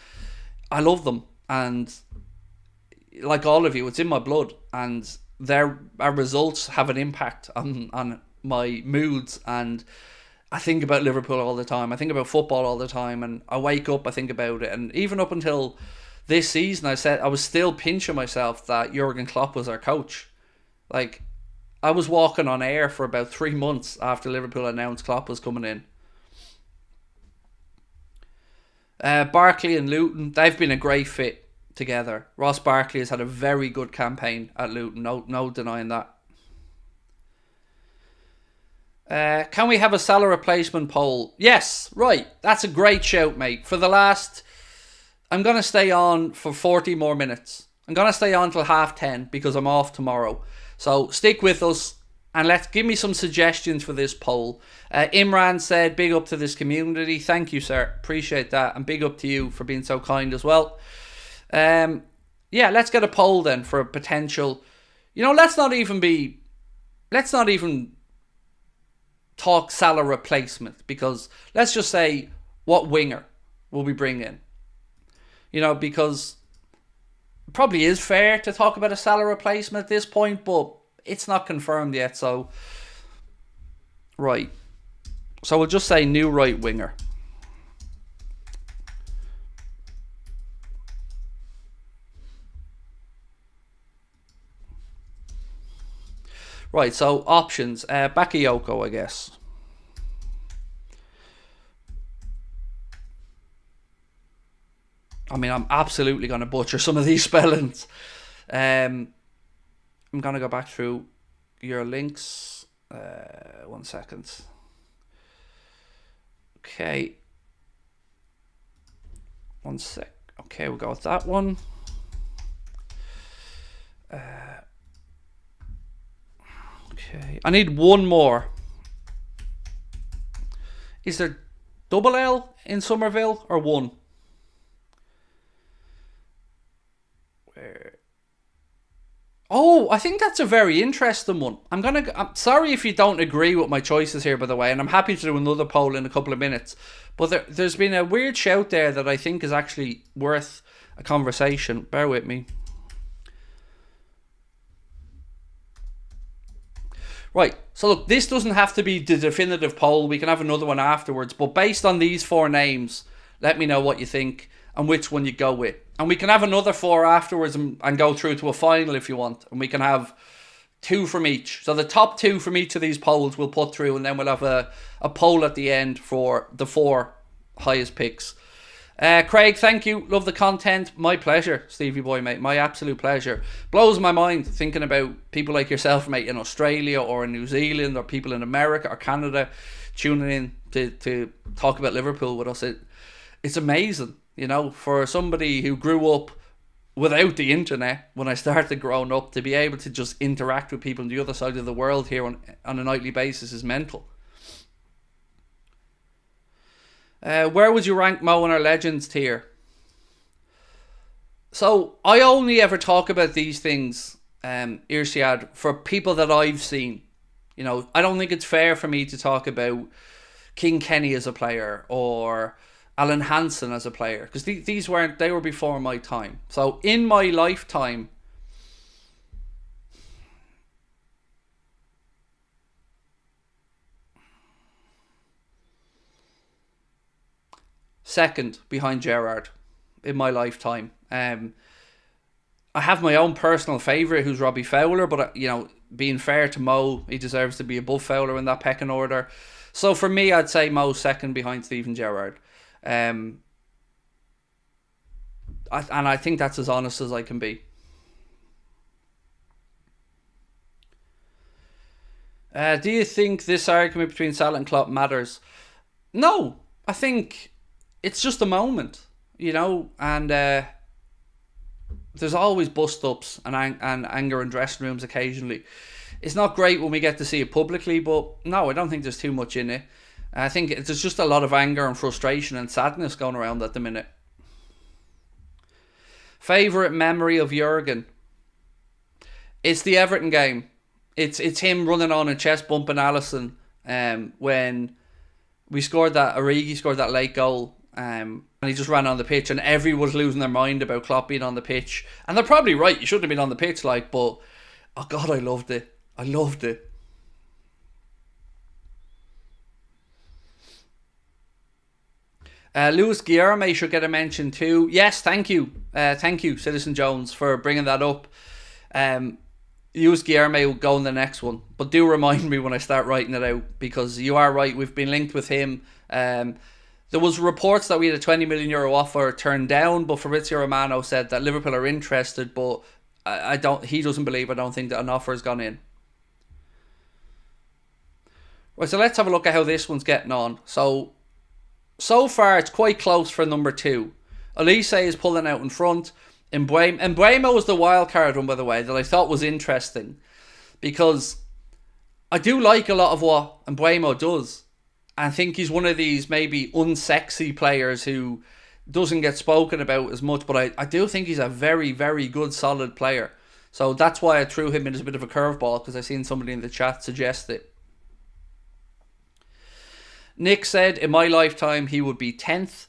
I love them. And like all of you, it's in my blood. And our results have an impact on my moods. And I think about Liverpool all the time. I think about football all the time. And I wake up, I think about it. And even up until this season, I was still pinching myself that Jurgen Klopp was our coach. Like, I was walking on air for about 3 months after Liverpool announced Klopp was coming in. Barkley and Luton, they've been a great fit together. Ross Barkley has had a very good campaign at Luton, no denying that. Can we have a Salah replacement poll? Yes, right. That's a great shout, mate. I'm going to stay on for 40 more minutes. I'm going to stay on till 10:30 because I'm off tomorrow. So stick with us and give me some suggestions for this poll. Imran said, big up to this community. Thank you, sir. Appreciate that. And big up to you for being so kind as well. Yeah, let's get a poll then for a potential... You know, let's not even talk Salah replacement, because let's just say what winger will we bring in? You know, because it probably is fair to talk about a Salah replacement at this point, but it's not confirmed yet. So, right. So we'll just say new right winger. Right, so options. Bakayoko, I guess. I mean, I'm absolutely going to butcher some of these spellings. I'm going to go back through your links. 1 second. Okay. 1 sec. Okay, we'll go with that one. Okay. I need one more. Is there double L in Somerville or one? Oh, I think that's a very interesting one. I'm sorry if you don't agree with my choices here, by the way, and I'm happy to do another poll in a couple of minutes. But there's been a weird shout there that I think is actually worth a conversation. Bear with me. Right, so look, this doesn't have to be the definitive poll. We can have another one afterwards. But based on these 4 names, let me know what you think and which one you go with. And we can have another 4 afterwards and go through to a final if you want. And we can have 2 from each. So the top 2 from each of these polls we'll put through, and then we'll have a poll at the end for the 4 highest picks. Craig, thank you. Love the content. My pleasure, Stevie boy, mate. My absolute pleasure. Blows my mind thinking about people like yourself, mate, in Australia or in New Zealand, or people in America or Canada tuning in to talk about Liverpool with us. It's amazing, you know, for somebody who grew up without the internet when I started growing up, to be able to just interact with people on the other side of the world here on a nightly basis is mental. Where would you rank Mo in our Legends tier? So, I only ever talk about these things, Irshad, for people that I've seen. You know, I don't think it's fair for me to talk about King Kenny as a player or Alan Hansen as a player, because they were before my time. So, in my lifetime, second behind Gerrard in my lifetime. I have my own personal favourite, who's Robbie Fowler, but you know, being fair to Mo, he deserves to be above Fowler in that pecking order. So for me, I'd say Mo's second behind Steven Gerrard. And I think that's as honest as I can be. Do you think this argument between Salah and Klopp matters? No, I think it's just a moment, you know, and there's always bust-ups and anger in dressing rooms occasionally. It's not great when we get to see it publicly, but no, I don't think there's too much in it. I think there's just a lot of anger and frustration and sadness going around at the minute. Favourite memory of Jurgen? It's the Everton game. It's him running on and chest bumping Alisson when we scored that, Origi scored that late goal, and he just ran on the pitch, and everyone was losing their mind about Klopp being on the pitch. And they're probably right, you shouldn't have been on the pitch, like, but oh God, I loved it. I loved it. Luis Guilherme should get a mention too. Yes, thank you, Citizen Jones, for bringing that up. Luis Guilherme will go in the next one, but do remind me when I start writing it out, because you are right, we've been linked with him. There was reports that we had a €20 million offer turned down, but Fabrizio Romano said that Liverpool are interested, but he doesn't believe, I don't think that an offer has gone in. Right, so let's have a look at how this one's getting on. So far, it's quite close for number 2. Elise is pulling out in front. Mbeumo was the wild card one, by the way, that I thought was interesting, because I do like a lot of what Mbeumo does. I think he's one of these maybe unsexy players who doesn't get spoken about as much, but I do think he's a very, very good, solid player. So that's why I threw him in as a bit of a curveball, because I seen somebody in the chat suggest it. Nick said, in my lifetime, he would be 10th.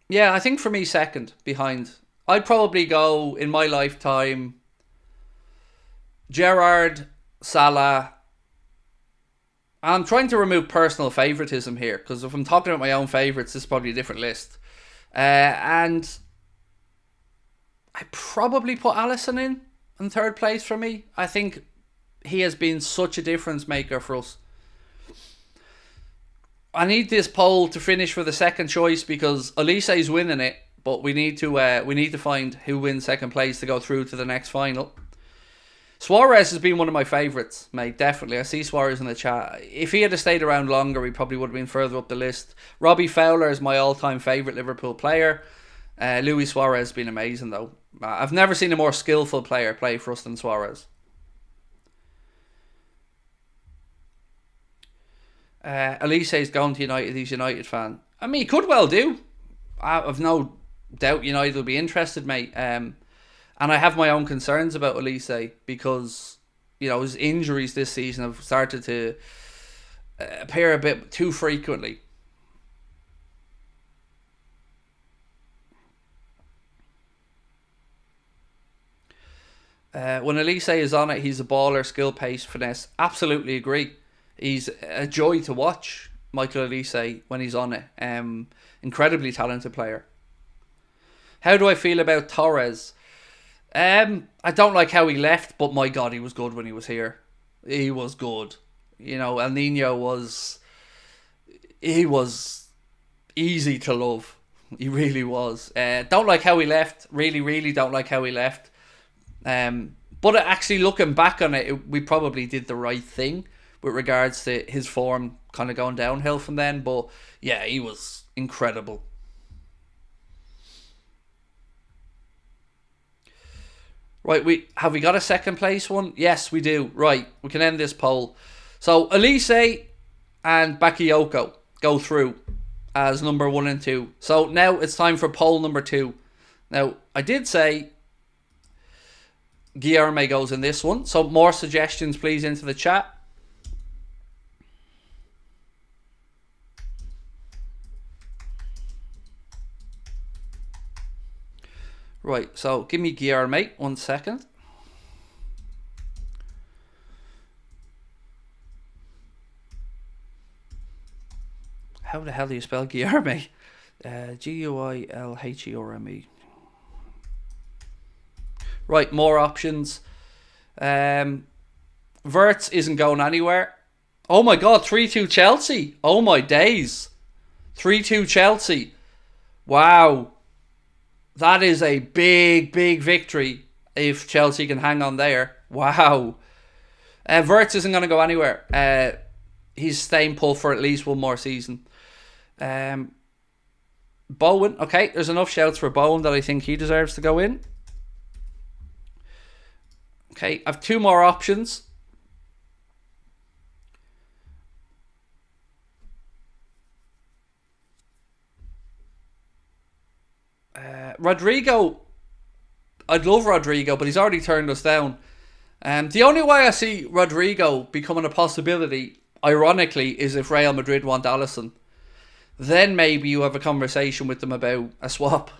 Yeah, I think for me, second behind. I'd probably go, in my lifetime, Gerrard, Salah. I'm trying to remove personal favouritism here, because if I'm talking about my own favourites, this is probably a different list. And I probably put Alisson in third place for me. I think he has been such a difference maker for us. I need this poll to finish for the second choice, because Elise's winning it, but we need to find who wins second place to go through to the next final. Suarez has been one of my favourites, mate, definitely. I see Suarez in the chat. If he had stayed around longer, he probably would have been further up the list. Robbie Fowler is my all-time favourite Liverpool player. Luis Suarez has been amazing, though. I've never seen a more skillful player play for us than Suarez. Elise is going to United. He's a United fan. I mean, he could well do. I've no doubt United will be interested, mate. And I have my own concerns about Elise, because, you know, his injuries this season have started to appear a bit too frequently. When Elise is on it, he's a baller, skill, pace, finesse. Absolutely agree. He's a joy to watch, Michael Elise, when he's on it. Incredibly talented player. How do I feel about Torres? I don't like how he left, but my God, he was good when he was here. He was good. You know, El Nino was easy to love. He really was. Don't like how he left. Really, really don't like how he left. But actually, looking back on it, we probably did the right thing with regards to his form kind of going downhill from then. But yeah, he was incredible. Right, we got a second place one? Yes, we do. Right, we can end this poll. So Elise and Bakayoko go through as number 1 and 2. So now it's time for poll number 2. Now, I did say Guilherme goes in this one. So more suggestions, please, into the chat. Right, so give me Guilherme 1 second. How the hell do you spell Guilherme? Guilherme. Right, more options. Verts isn't going anywhere. Oh my God, 3-2 Chelsea. Oh my days. 3-2 Chelsea. Wow. That is a big, big victory if Chelsea can hang on there. Wow. Verts isn't going to go anywhere. He's staying put for at least one more season. Bowen. Okay, there's enough shouts for Bowen that I think he deserves to go in. Okay, I have 2 more options. Rodrigo, I'd love Rodrigo, but he's already turned us down. The only way I see Rodrigo becoming a possibility, ironically, is if Real Madrid want Alisson. Then maybe you have a conversation with them about a swap.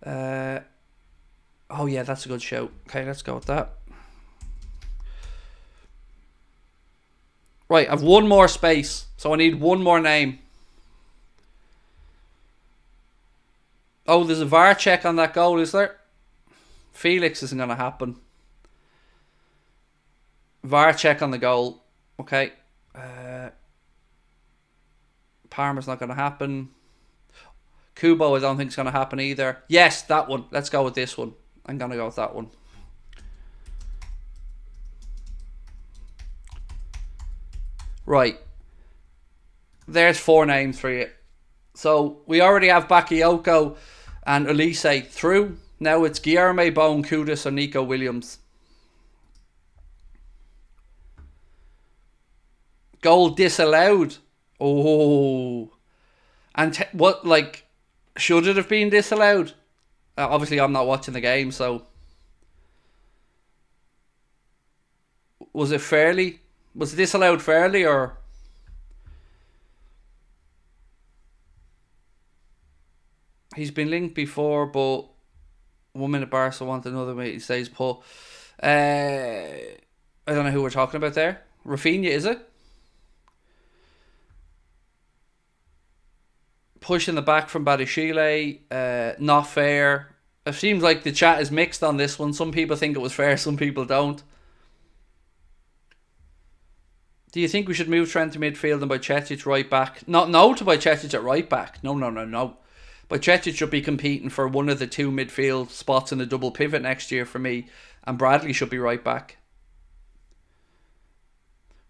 Oh yeah, that's a good shout. Okay, let's go with that. Right, I've one more space, so I need one more name. Oh, there's a VAR check on that goal, is there? Felix isn't going to happen. VAR check on the goal. Okay. Parma's not going to happen. Kubo I don't think is going to happen either. Yes, that one. Let's go with this one. I'm going to go with that one. Right. There's 4 names for you. So we already have Bakayoko and Elise through. Now it's Guilherme, Bone, Kudus, and Nico Williams. Goal disallowed. Oh. And what, like, should it have been disallowed? Obviously, I'm not watching the game, so. Was it fairly? Was it disallowed fairly, or? He's been linked before, but 1 minute Barca want another mate. He says put. I don't know who we're talking about there. Rafinha, is it? Push in the back from Badiashile. Not fair. It seems like the chat is mixed on this one. Some people think it was fair, some people don't. Do you think we should move Trent to midfield and Bajcetic right back? No to Bajcetic at right back. No. Bajcetic should be competing for one of the 2 midfield spots in the double pivot next year for me. And Bradley should be right back.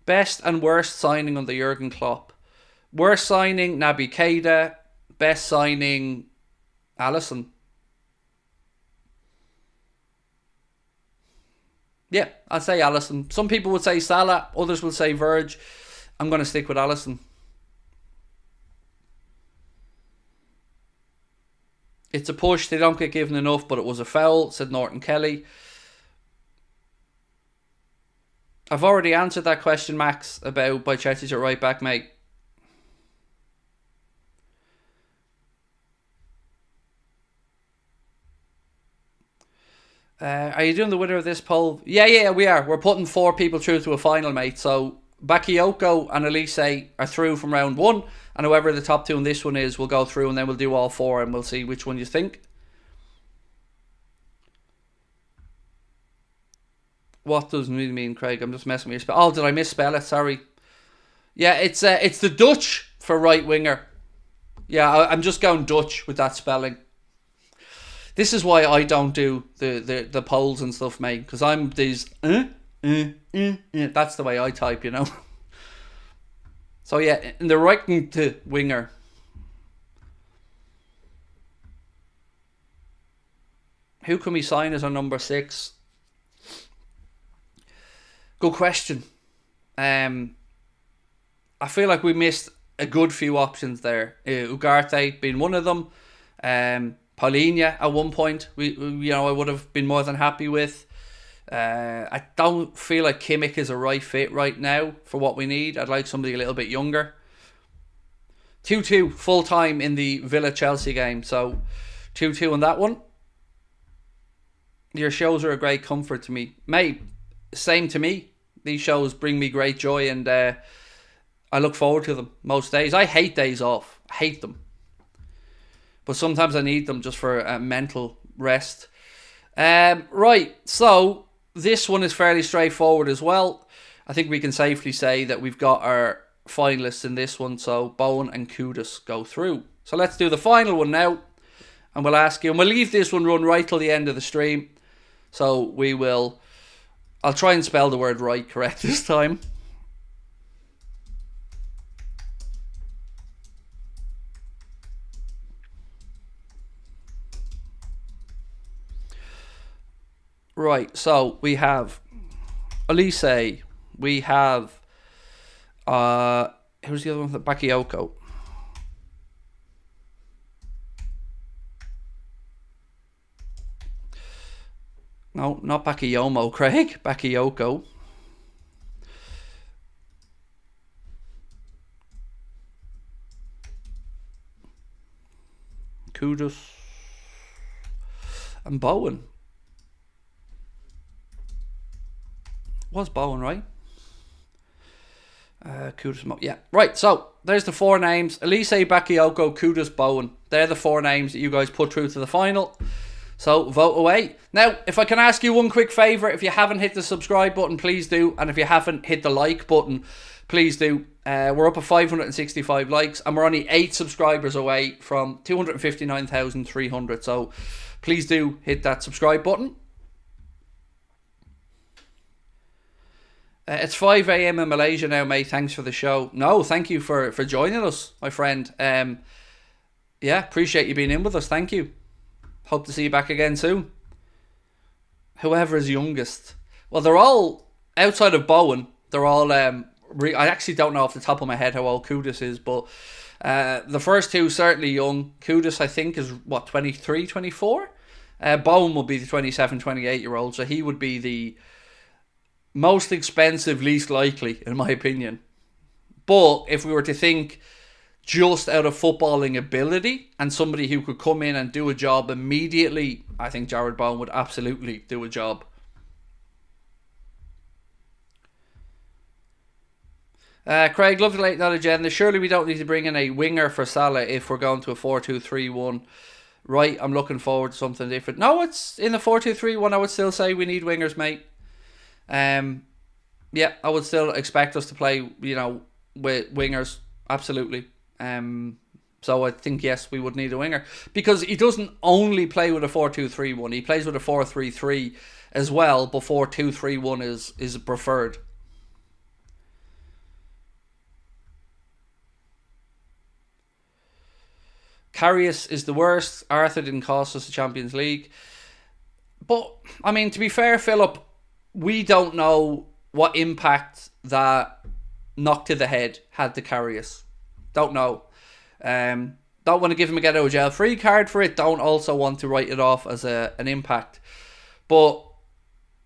Best and worst signing under Jurgen Klopp. Worst signing, Naby Keita. Best signing, Alisson. Yeah, I'd say Alisson. Some people would say Salah, others will say Verge. I'm going to stick with Alisson. It's a push, they don't get given enough, but it was a foul, said Norton Kelly. I've already answered that question, Max, about Bajcetic at right back, mate. Are you doing the winner of this poll? Yeah, we are. We're putting 4 people through to a final, mate. So Bakayoko and Elise are through from round 1, and whoever the top 2 in this one is, we'll go through, and then we'll do all 4, and we'll see which one you think. What does me mean, Craig? I'm just messing with your spell. Oh, did I misspell it? Sorry. Yeah, it's the Dutch for right winger. Yeah, I'm just going Dutch with that spelling. This is why I don't do the polls and stuff, mate. Because I'm these... That's the way I type, you know. So yeah, in the right to winger. Who can we sign as our number 6? Good question. I feel like we missed a good few options there. Ugarte being one of them. Paulinho at one point, I would have been more than happy with. I don't feel like Kimmich is a right fit right now for what we need. I'd like somebody a little bit younger. 2-2 full time in the Villa-Chelsea game. So 2-2 on that one. Your shows are a great comfort to me. Mate, same to me. These shows bring me great joy, and I look forward to them most days. I hate days off. I hate them. But sometimes I need them just for a mental rest. Right, so this one is fairly straightforward as well. I think we can safely say that we've got our finalists in this one. So Bowen and Kudus go through. So let's do the final one now. And we'll ask you, and we'll leave this one run right till the end of the stream. So we will... I'll try and spell the word right correct this time. Right, so we have Elise, we have who's the other one? Bakayoko. No, not Bakayomo, Craig. Bakayoko. Kudus. And Bowen. Was Bowen, right? Kudus. Yeah. Right, so there's the four names. Elise, Bakayoko, Kudus, Bowen. They're the four names that you guys put through to the final. So vote away. Now, if I can ask you one quick favour, if you haven't hit the subscribe button, please do. And if you haven't hit the like button, please do. We're up at 565 likes and we're only 8 subscribers away from 259,300. So please do hit that subscribe button. It's 5 a.m. in Malaysia now, mate. Thanks for the show. No, thank you for joining us, my friend. Yeah, appreciate you being in with us. Thank you. Hope to see you back again soon. Whoever is youngest. Well, they're all, outside of Bowen, they're all, I actually don't know off the top of my head how old Kudus is, but the first two certainly young. Kudus, I think, is, 23, 24? Bowen will be the 27, 28-year-old, so he would be the most expensive, least likely, in my opinion. But if we were to think just out of footballing ability and somebody who could come in and do a job immediately, I think Jared Bowen would absolutely do a job. Craig, love the late night agenda. Surely we don't need to bring in a winger for Salah if we're going to a 4-2-3-1. Right, I'm looking forward to something different. No, it's in the 4-2-3-1. I would still say we need wingers, mate. Yeah, I would still expect us to play, with wingers. Absolutely. So I think, yes, we would need a winger. Because he doesn't only play with a 4-2-3-1. He plays with a 4-3-3 as well, but 4-2-3-1 is preferred. Karius is the worst. Arthur didn't cost us the Champions League. But, I mean, to be fair, Philip, we don't know what impact that knock to the head had to Karius. Don't know. Don't want to give him a get out of jail free card for it. Don't also want to write it off as an impact. But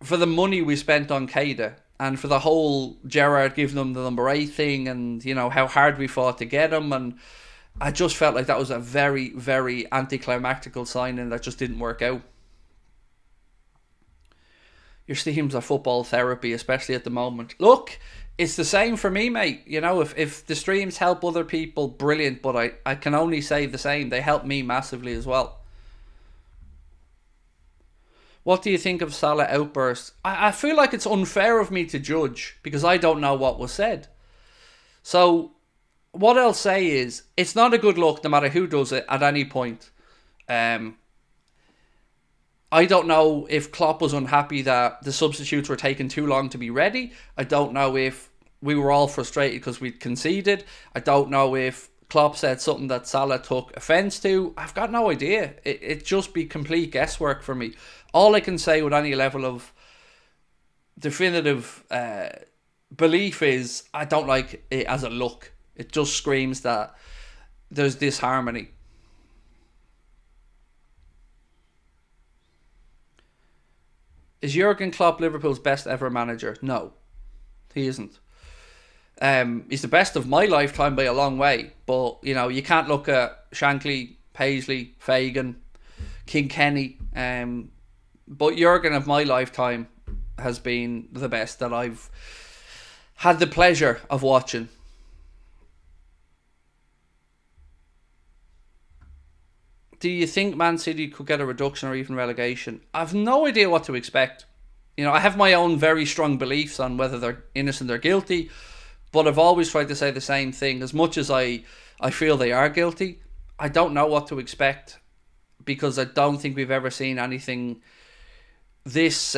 for the money we spent on Keita and for the whole Gerrard giving them the number 8 thing and, how hard we fought to get him, and I just felt like that was a very, very anticlimactical signing that just didn't work out. Your streams are football therapy, especially at the moment. Look, it's the same for me, mate. If the streams help other people, brilliant. But I can only say the same. They help me massively as well. What do you think of Salah outburst? I feel like it's unfair of me to judge because I don't know what was said. So what I'll say is it's not a good look no matter who does it at any point. I don't know if Klopp was unhappy that the substitutes were taking too long to be ready. I don't know if we were all frustrated because we'd conceded. I don't know if Klopp said something that Salah took offence to. I've got no idea. It'd just be complete guesswork for me. All I can say with any level of definitive belief is I don't like it as a look. It just screams that there's disharmony. Is Jurgen Klopp Liverpool's best ever manager? No, he isn't. He's the best of my lifetime by a long way. But, you can't look at Shankly, Paisley, Fagan, King Kenny. But Jurgen of my lifetime has been the best that I've had the pleasure of watching. Do you think Man City could get a reduction or even relegation? I've no idea what to expect. I have my own very strong beliefs on whether they're innocent or guilty, but I've always tried to say the same thing. As much as I feel they are guilty, I don't know what to expect because I don't think we've ever seen anything this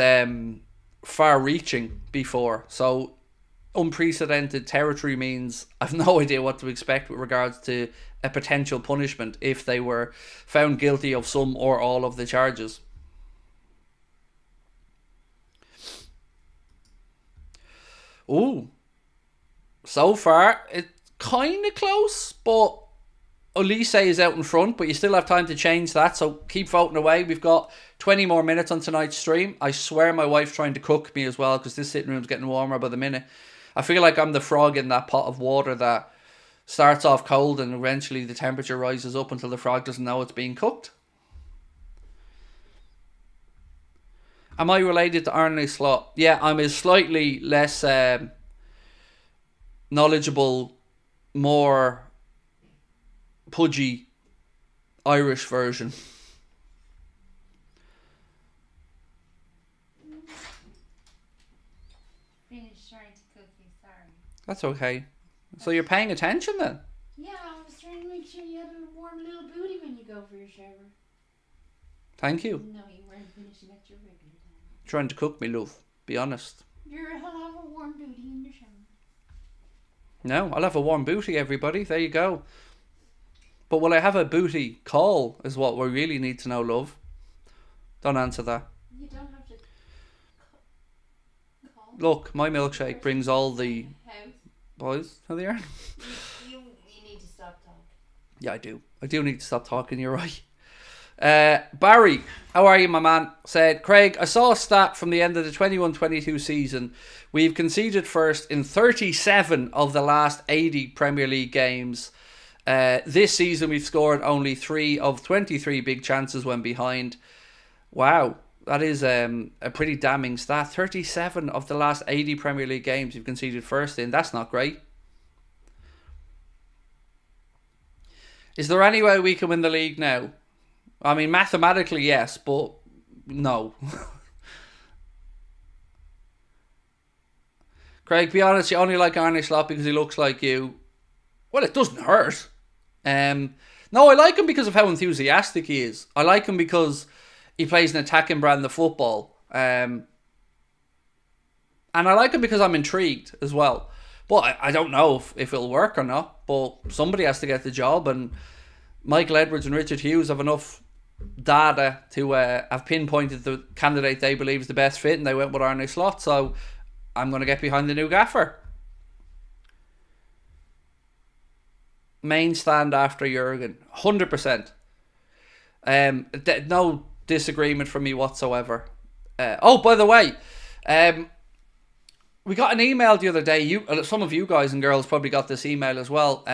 far-reaching before. So unprecedented territory means I've no idea what to expect with regards to a potential punishment if they were found guilty of some or all of the charges. Ooh. So far, it's kind of close, but Elise is out in front, but you still have time to change that, so keep voting away. We've got 20 more minutes on tonight's stream. I swear my wife's trying to cook me as well, because this sitting room's getting warmer by the minute. I feel like I'm the frog in that pot of water that starts off cold and eventually the temperature rises up until the frog doesn't know it's being cooked. Am I related to Arne Slot? Yeah, I'm a slightly less knowledgeable, more pudgy Irish version. Finished trying to cook you, sorry. That's okay. So you're paying attention then? Yeah, I was trying to make sure you had a warm little booty when you go for your shower. Thank you. No, you weren't finishing at your regular time. Trying to cook me, love. Be honest. You'll have a warm booty in your shower. No, I'll have a warm booty, everybody. There you go. But will I have a booty call is what we really need to know, love. Don't answer that. You don't have to call. Look, my milkshake brings all the House. boys. How they are? You need to stop talking. Yeah, I do. I do need to stop talking, you're right. Barry, how are you, my man? Said, Craig, I saw a stat from the end of the 21-22 season. We've conceded first in 37 of the last 80 Premier League games. This season we've scored only 3 of 23 big chances when behind. Wow, that is a pretty damning stat. 37 of the last 80 Premier League games you've conceded first in. That's not great. Is there any way we can win the league now? I mean, mathematically, yes, but no. Craig, be honest, you only like Arne Slot because he looks like you. Well, it doesn't hurt. No, I like him because of how enthusiastic he is. I like him because he plays an attacking brand of football. And I like him because I'm intrigued as well. But I don't know if it'll work or not. But somebody has to get the job. And Michael Edwards and Richard Hughes have enough data to have pinpointed the candidate they believe is the best fit. And they went with Arne Slot. So I'm going to get behind the new gaffer. Main stand after Jurgen. 100%. No disagreement from me whatsoever. By the way, we got an email the other day. Some of you guys and girls probably got this email as well.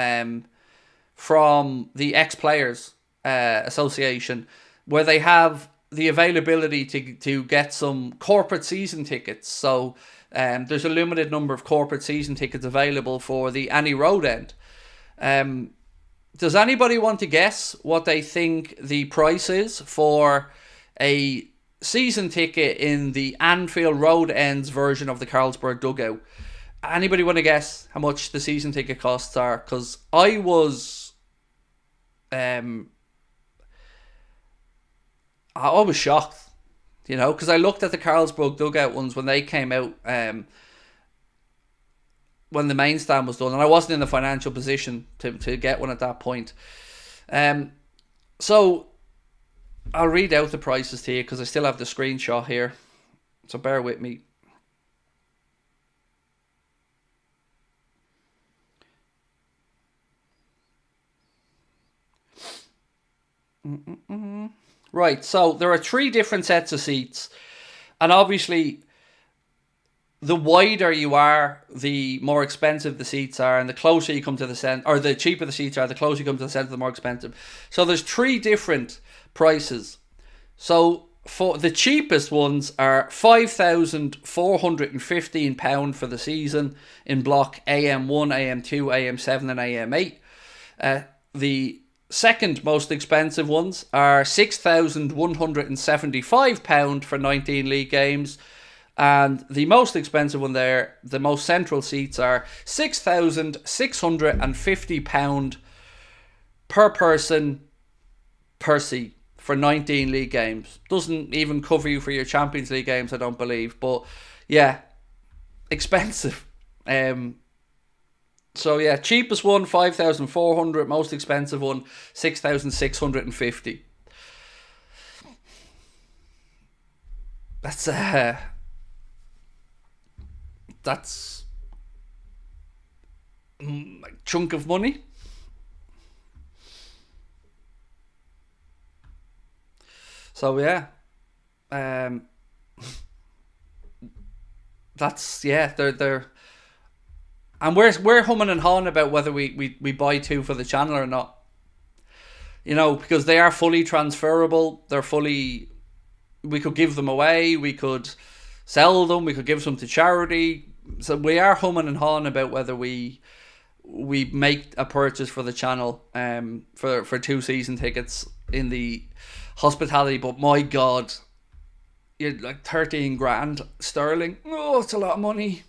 From the Ex-Players Association, where they have the availability to get some corporate season tickets. So there's a limited number of corporate season tickets available for the Annie Road end. Does anybody want to guess what they think the price is for a season ticket in the Anfield Road ends version of the Carlsberg dugout? Anybody want to guess how much the season ticket costs are? Because I was shocked, because I looked at the Carlsberg dugout ones when they came out, when the main stand was done, and I wasn't in the financial position to get one at that point. So I'll read out the prices to you because I still have the screenshot here, so bear with me. Right, so there are 3 different sets of seats, and obviously the wider you are, the more expensive the seats are, and the closer you come to the centre, or the cheaper the seats are, the closer you come to the centre, the more expensive. So there's 3 different prices. So for the cheapest ones are £5,415 for the season in block AM1, AM2, AM7 and AM8. The second most expensive ones are £6,175 for 19 league games. And the most expensive one there, the most central seats, are £6,650 per person per seat for 19 league games. Doesn't even cover you for your Champions League games, I don't believe. But yeah, expensive. So yeah, cheapest one, 5,400. Most expensive one, 6,650. That's a chunk of money. So yeah, that's they're and we're humming and hawing about whether we buy two for the channel or not. Because they are fully transferable. They're fully. We could give them away. We could sell them. We could give some to charity. So we are humming and hawing about whether we make a purchase for the channel for 2 season tickets in the hospitality. But my God, you're like 13 grand sterling. Oh, it's a lot of money.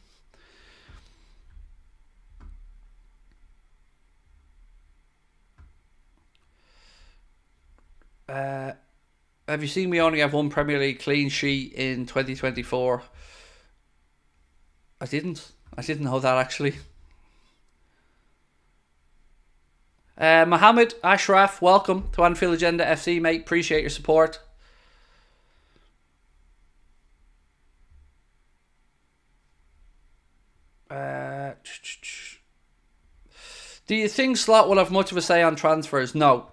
Have you seen we only have one Premier League clean sheet in 2024? I didn't know that actually. Mohammed Ashraf, welcome to Anfield Agenda FC, mate. Appreciate your support. Do you think Slot will have much of a say on transfers? No,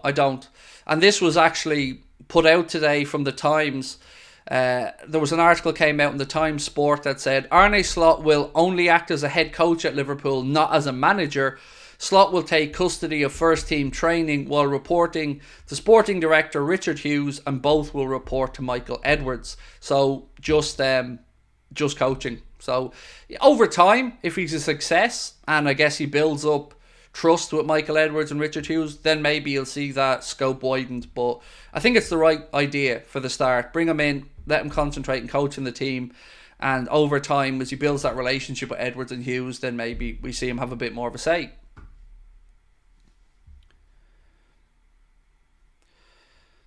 I don't. And this was actually put out today from the Times. There was an article came out in the Times Sport that said Arne Slot will only act as a head coach at Liverpool, not as a manager. Slot will take custody of first team training while reporting to sporting director Richard Hughes, and both will report to Michael Edwards. So just coaching. So over time, if he's a success, and I guess he builds up trust with Michael Edwards and Richard Hughes, then maybe you'll see that scope widened. But I think it's the right idea for the start. Bring him in, let him concentrate and coaching the team, and over time, as he builds that relationship with Edwards and Hughes, then maybe we see him have a bit more of a say.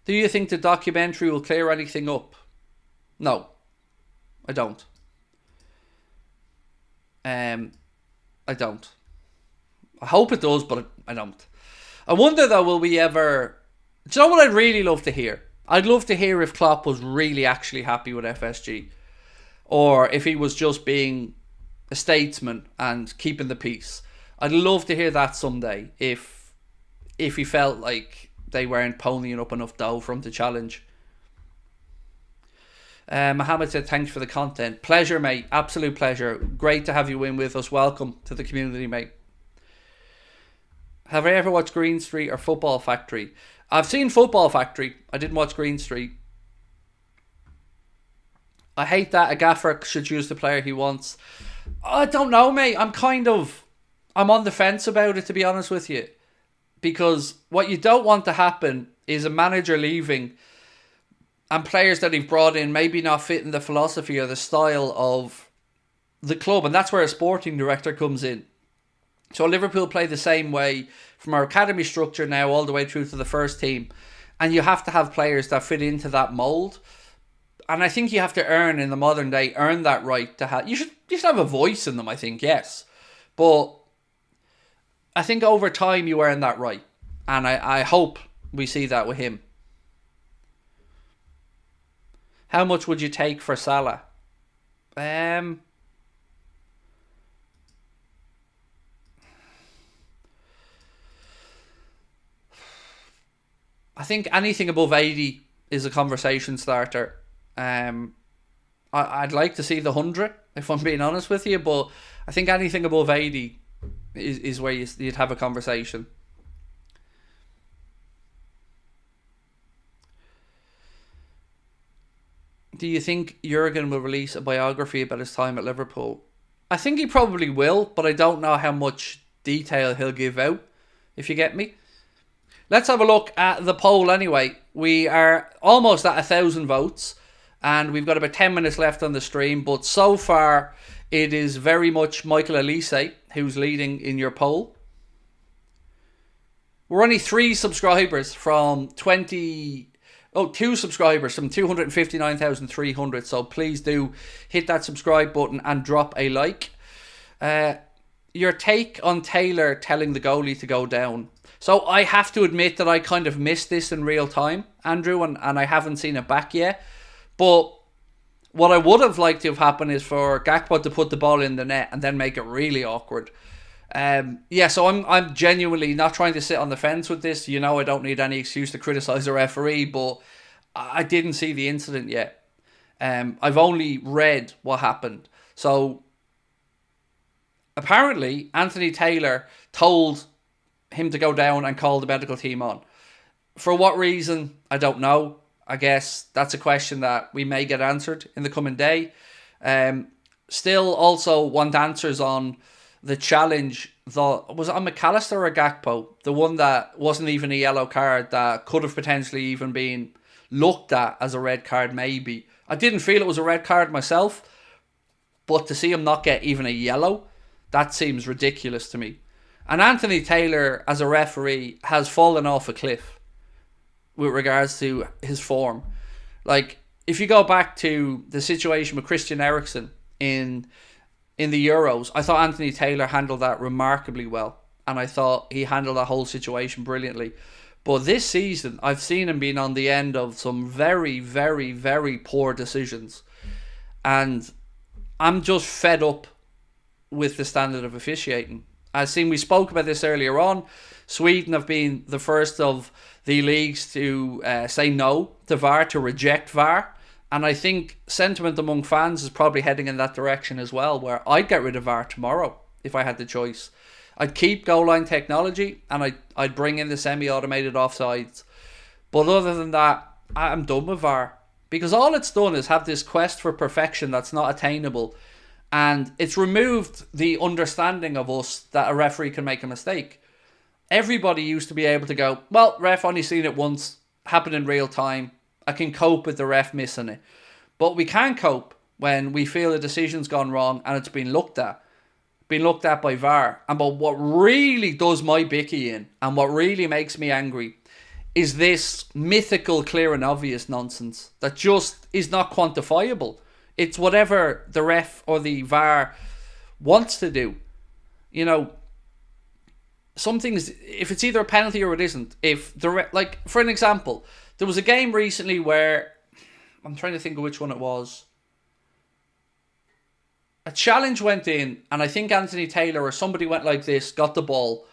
Do you think the documentary will clear anything up? No, I don't. I don't. I hope it does, but I don't. I wonder though, will we ever... Do you know what I'd really love to hear? I'd love to hear if Klopp was really actually happy with FSG. Or if he was just being a statesman and keeping the peace. I'd love to hear that someday. If he felt like they weren't ponying up enough dough for him to challenge. Mohammed said, thanks for the content. Pleasure, mate. Absolute pleasure. Great to have you in with us. Welcome to the community, mate. Have I ever watched Green Street or Football Factory? I've seen Football Factory. I didn't watch Green Street. I hate that a gaffer should choose the player he wants. I don't know, mate. I'm on the fence about it, to be honest with you. Because what you don't want to happen is a manager leaving and players that he've brought in maybe not fitting the philosophy or the style of the club. And that's where a sporting director comes in. So Liverpool play the same way from our academy structure now all the way through to the first team. And you have to have players that fit into that mould. And I think you have to in the modern day, earn that right to have... You should have a voice in them, I think, yes. But I think over time you earn that right. And I hope we see that with him. How much would you take for Salah? I think anything above 80 is a conversation starter. I'd like to see the 100, if I'm being honest with you, but I think anything above 80 is where you'd have a conversation. Do you think Jurgen will release a biography about his time at Liverpool? I think he probably will, but I don't know how much detail he'll give out, if you get me. Let's have a look at the poll anyway. We are almost at 1,000 votes, and we've got about 10 minutes left on the stream, but so far it is very much Michael Elise who's leading in your poll. We're only 3 subscribers from 2 subscribers from 259,300, so please do hit that subscribe button and drop a like. Your take on Taylor telling the goalie to go down. So I have to admit that I kind of missed this in real time, Andrew, and I haven't seen it back yet. But what I would have liked to have happened is for Gakpo to put the ball in the net and then make it really awkward. So I'm genuinely not trying to sit on the fence with this. You know, I don't need any excuse to criticise a referee, but I didn't see the incident yet. I've only read what happened. So apparently Anthony Taylor told him to go down and call the medical team on. For what reason, I don't know. I guess that's a question that we may get answered in the coming day. Still also want answers on the challenge. Was it on McAllister or Gakpo? The one that wasn't even a yellow card that could have potentially even been looked at as a red card maybe. I didn't feel it was a red card myself, but to see him not get even a yellow, that seems ridiculous to me. And Anthony Taylor, as a referee, has fallen off a cliff with regards to his form. Like, if you go back to the situation with Christian Eriksen in the Euros, I thought Anthony Taylor handled that remarkably well. And I thought he handled that whole situation brilliantly. But this season, I've seen him being on the end of some very, very, very poor decisions. And I'm just fed up with the standard of officiating. We spoke about this earlier on. Sweden have been the first of the leagues to say no to VAR, to reject VAR. And I think sentiment among fans is probably heading in that direction as well, where I'd get rid of VAR tomorrow if I had the choice. I'd keep goal line technology and I'd bring in the semi-automated offsides. But other than that, I'm done with VAR. Because all it's done is have this quest for perfection that's not attainable. And it's removed the understanding of us that a referee can make a mistake. Everybody used to be able to go, well, ref only seen it once, happened in real time. I can cope with the ref missing it. But we can't cope when we feel a decision's gone wrong and it's been looked at by VAR. And but what really does my bicky in, and what really makes me angry, is this mythical clear and obvious nonsense that just is not quantifiable. It's whatever the ref or the VAR wants to do. You know, some things, if it's either a penalty or it isn't, if the like, for an example, there was a game recently where, I'm trying to think of which one it was. A challenge went in, and I think Anthony Taylor or somebody went like this, got the ball,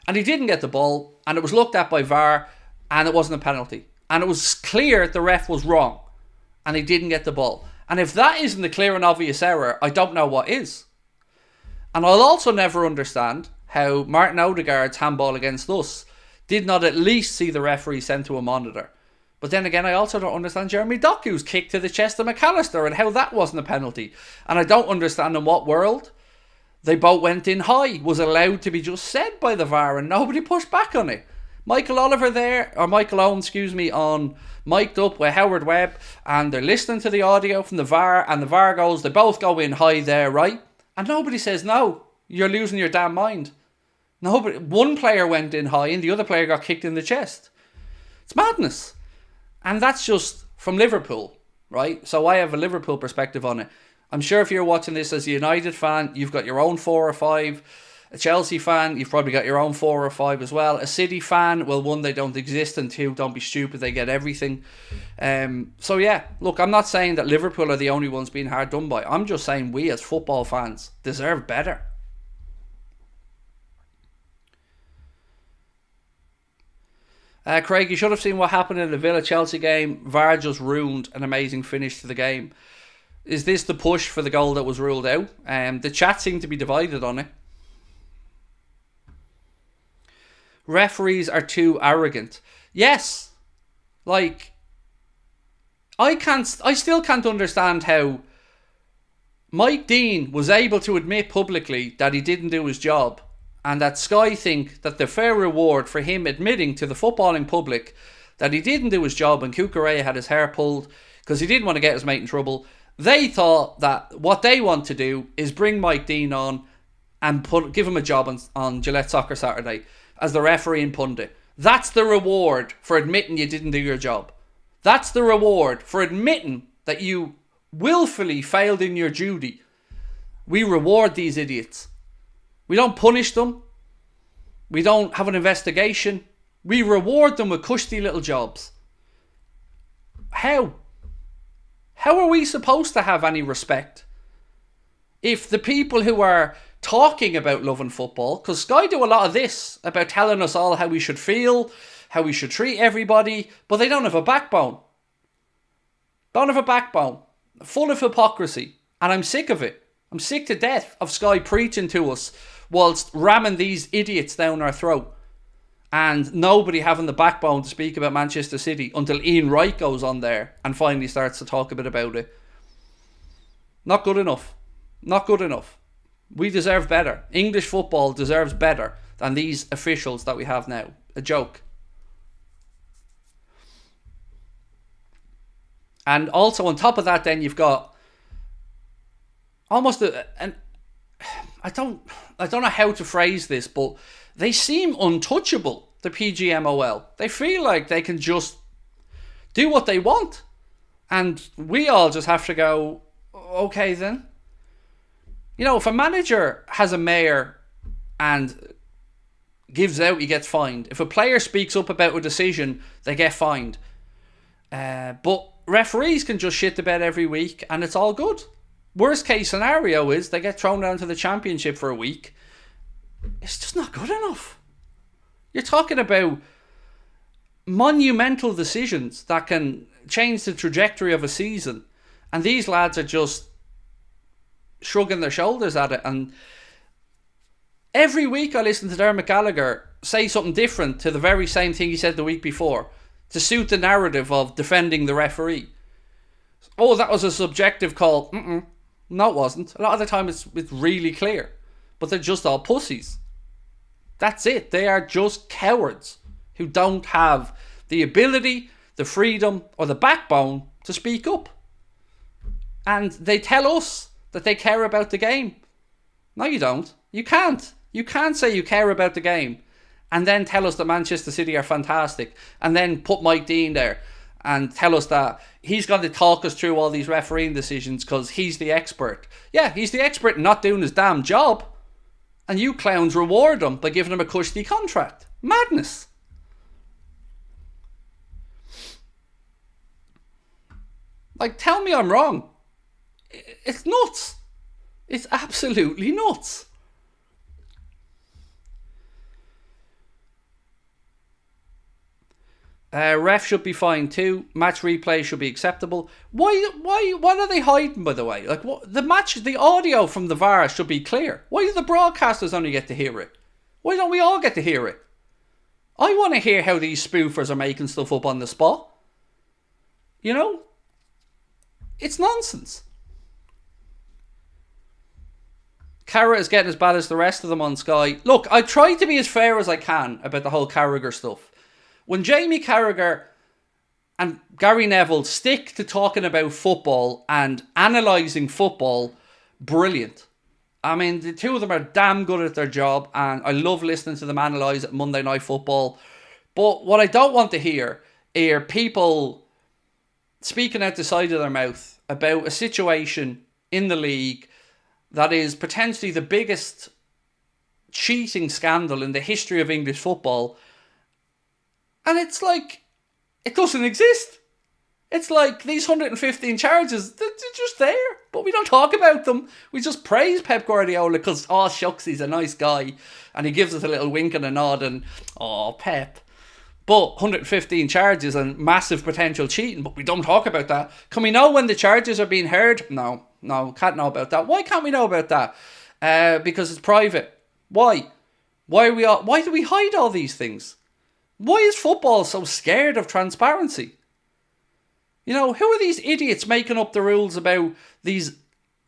and he didn't get the ball, and it was looked at by VAR, and it wasn't a penalty. And it was clear the ref was wrong, and he didn't get the ball. And if that isn't a clear and obvious error, I don't know what is. And I'll also never understand how Martin Odegaard's handball against us did not at least see the referee sent to a monitor. But then again, I also don't understand Jeremy Doku's kick to the chest of McAllister and how that wasn't a penalty. And I don't understand in what world they both went in high was allowed to be just said by the VAR and nobody pushed back on it. Michael Owen, on mic'd up with Howard Webb, and they're listening to the audio from the VAR, and the VAR goes, they both go in high there, right? And nobody says, no, you're losing your damn mind. Nobody. One player went in high and the other player got kicked in the chest. It's madness. And that's just from Liverpool, right? So I have a Liverpool perspective on it. I'm sure if you're watching this as a United fan, you've got your own 4 or 5. A Chelsea fan, you've probably got your own 4 or 5 as well. A City fan, well, 1, they don't exist, and 2, don't be stupid, they get everything. So yeah, look, I'm not saying that Liverpool are the only ones being hard done by. I'm just saying we as football fans deserve better. Craig, you should have seen what happened in the Villa-Chelsea game. VAR just ruined an amazing finish to the game. Is this the push for the goal that was ruled out? The chat seemed to be divided on it. Referees are too arrogant. Yes. Like, I still can't understand how Mike Dean was able to admit publicly that he didn't do his job, and that Sky think that the fair reward for him admitting to the footballing public that he didn't do his job and Cucurella had his hair pulled because he didn't want to get his mate in trouble, they thought that what they want to do is bring Mike Dean on and give him a job on Gillette Soccer Saturday as the referee and pundit. That's the reward for admitting you didn't do your job. That's the reward for admitting that you willfully failed in your duty. We reward these idiots. We don't punish them. We don't have an investigation. We reward them with cushy little jobs. How? How are we supposed to have any respect if the people who are talking about loving football, because Sky do a lot of this about telling us all how we should feel, how we should treat everybody, but they don't have a backbone. Don't have a backbone. Full of hypocrisy. And I'm sick of it. I'm sick to death of Sky preaching to us whilst ramming these idiots down our throat. And nobody having the backbone to speak about Manchester City until Ian Wright goes on there and finally starts to talk a bit about it. Not good enough. Not good enough. We deserve better. English football deserves better than these officials that we have now. A joke. And also on top of that, then you've got almost an I don't know how to phrase this, but they seem untouchable, the PGMOL. They feel like they can just do what they want. And we all just have to go, okay then. You know, if a manager has a mayor and gives out, he gets fined. If a player speaks up about a decision, they get fined. But referees can just shit the bed every week and it's all good. Worst case scenario is they get thrown down to the championship for a week. It's just not good enough. You're talking about monumental decisions that can change the trajectory of a season. And these lads are just shrugging their shoulders at it. And every week I listen to Dermot Gallagher say something different to the very same thing he said the week before to suit the narrative of defending the referee. Oh, that was a subjective call. No, it wasn't. A lot of the time it's really clear. But they're just all pussies. That's it. They are just cowards who don't have the ability, the freedom, or the backbone to speak up. And they tell us that they care about the game. No, you don't. You can't. You can't say you care about the game and then tell us that Manchester City are fantastic and then put Mike Dean there and tell us that he's going to talk us through all these refereeing decisions because he's the expert. Yeah, he's the expert in not doing his damn job. And you clowns reward him by giving him a cushy contract. Madness. Like, tell me I'm wrong. It's nuts. It's absolutely nuts. Ref should be fine too. Match replay should be acceptable. Why? What are they hiding, by the way? Like, what the audio from the VAR should be clear. Why do the broadcasters only get to hear it? Why don't we all get to hear it? I want to hear how these spoofers are making stuff up on the spot. You know? It's nonsense. Carragher is getting as bad as the rest of them on Sky. Look, I try to be as fair as I can about the whole Carragher stuff. When Jamie Carragher and Gary Neville stick to talking about football and analysing football, brilliant. I mean, the two of them are damn good at their job and I love listening to them analyse at Monday Night Football. But what I don't want to hear are people speaking out the side of their mouth about a situation in the league that is potentially the biggest cheating scandal in the history of English football. And it's like, it doesn't exist. It's like these 115 charges, they're just there. But we don't talk about them. We just praise Pep Guardiola because, oh, shucks, he's a nice guy. And he gives us a little wink and a nod and, oh, Pep. But 115 charges and massive potential cheating, but we don't talk about that. Can we know when the charges are being heard? No, can't know about that. Why can't we know about that? Because it's private. Why? Why do we hide all these things? Why is football so scared of transparency? You know, who are these idiots making up the rules about these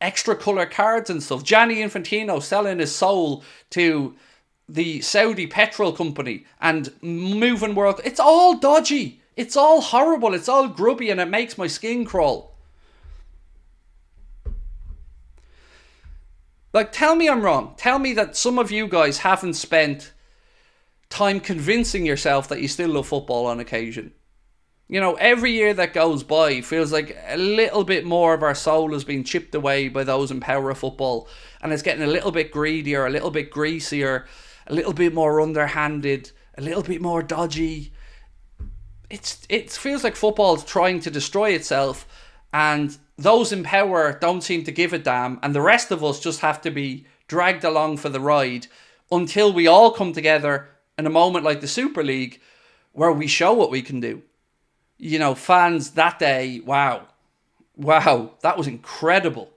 extra colour cards and stuff? Gianni Infantino selling his soul to the Saudi petrol company and moving world. It's all dodgy. It's all horrible. It's all grubby and it makes my skin crawl. Like, tell me I'm wrong. Tell me that some of you guys haven't spent time convincing yourself that you still love football on occasion. You know, every year that goes by feels like a little bit more of our soul has been chipped away by those in power of football, and it's getting a little bit greedier, a little bit greasier, a little bit more underhanded, a little bit more dodgy. It feels like football's trying to destroy itself, and those in power don't seem to give a damn, and the rest of us just have to be dragged along for the ride until we all come together in a moment like the Super League where we show what we can do. You know, fans that day, wow. Wow, that was incredible.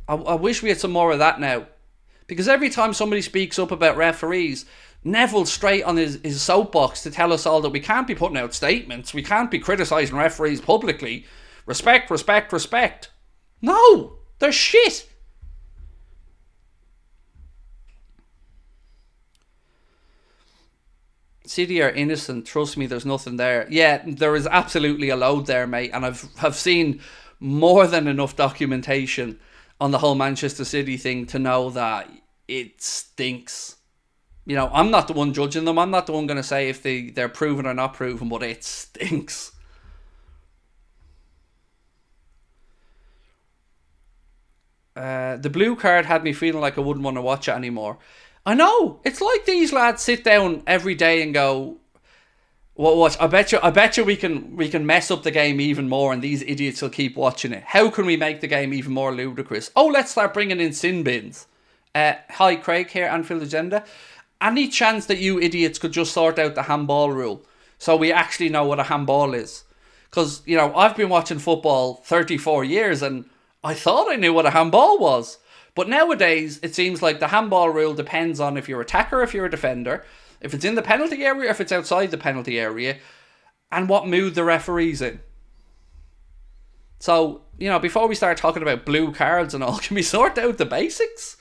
I wish we had some more of that now. Because every time somebody speaks up about referees, Neville's straight on his soapbox to tell us all that we can't be putting out statements. We can't be criticising referees publicly. Respect, respect, respect. No, they're shit. City are innocent. Trust me, there's nothing there. Yeah, there is absolutely a load there, mate. And I've seen more than enough documentation on the whole Manchester City thing to know that it stinks. You know, I'm not the one judging them. I'm not the one going to say if they're proven or not proven, but it stinks. The blue card had me feeling like I wouldn't want to watch it anymore. I know. It's like these lads sit down every day and go, "What? I bet you we can mess up the game even more, and these idiots will keep watching it. How can we make the game even more ludicrous? Oh, let's start bringing in sin bins." Hi, Craig here, Anfield Agenda. Any chance that you idiots could just sort out the handball rule so we actually know what a handball is? Because, you know, I've been watching football 34 years and I thought I knew what a handball was. But nowadays, it seems like the handball rule depends on if you're an attacker or if you're a defender, if it's in the penalty area or if it's outside the penalty area, and what mood the referee's in. So, you know, before we start talking about blue cards and all, can we sort out the basics?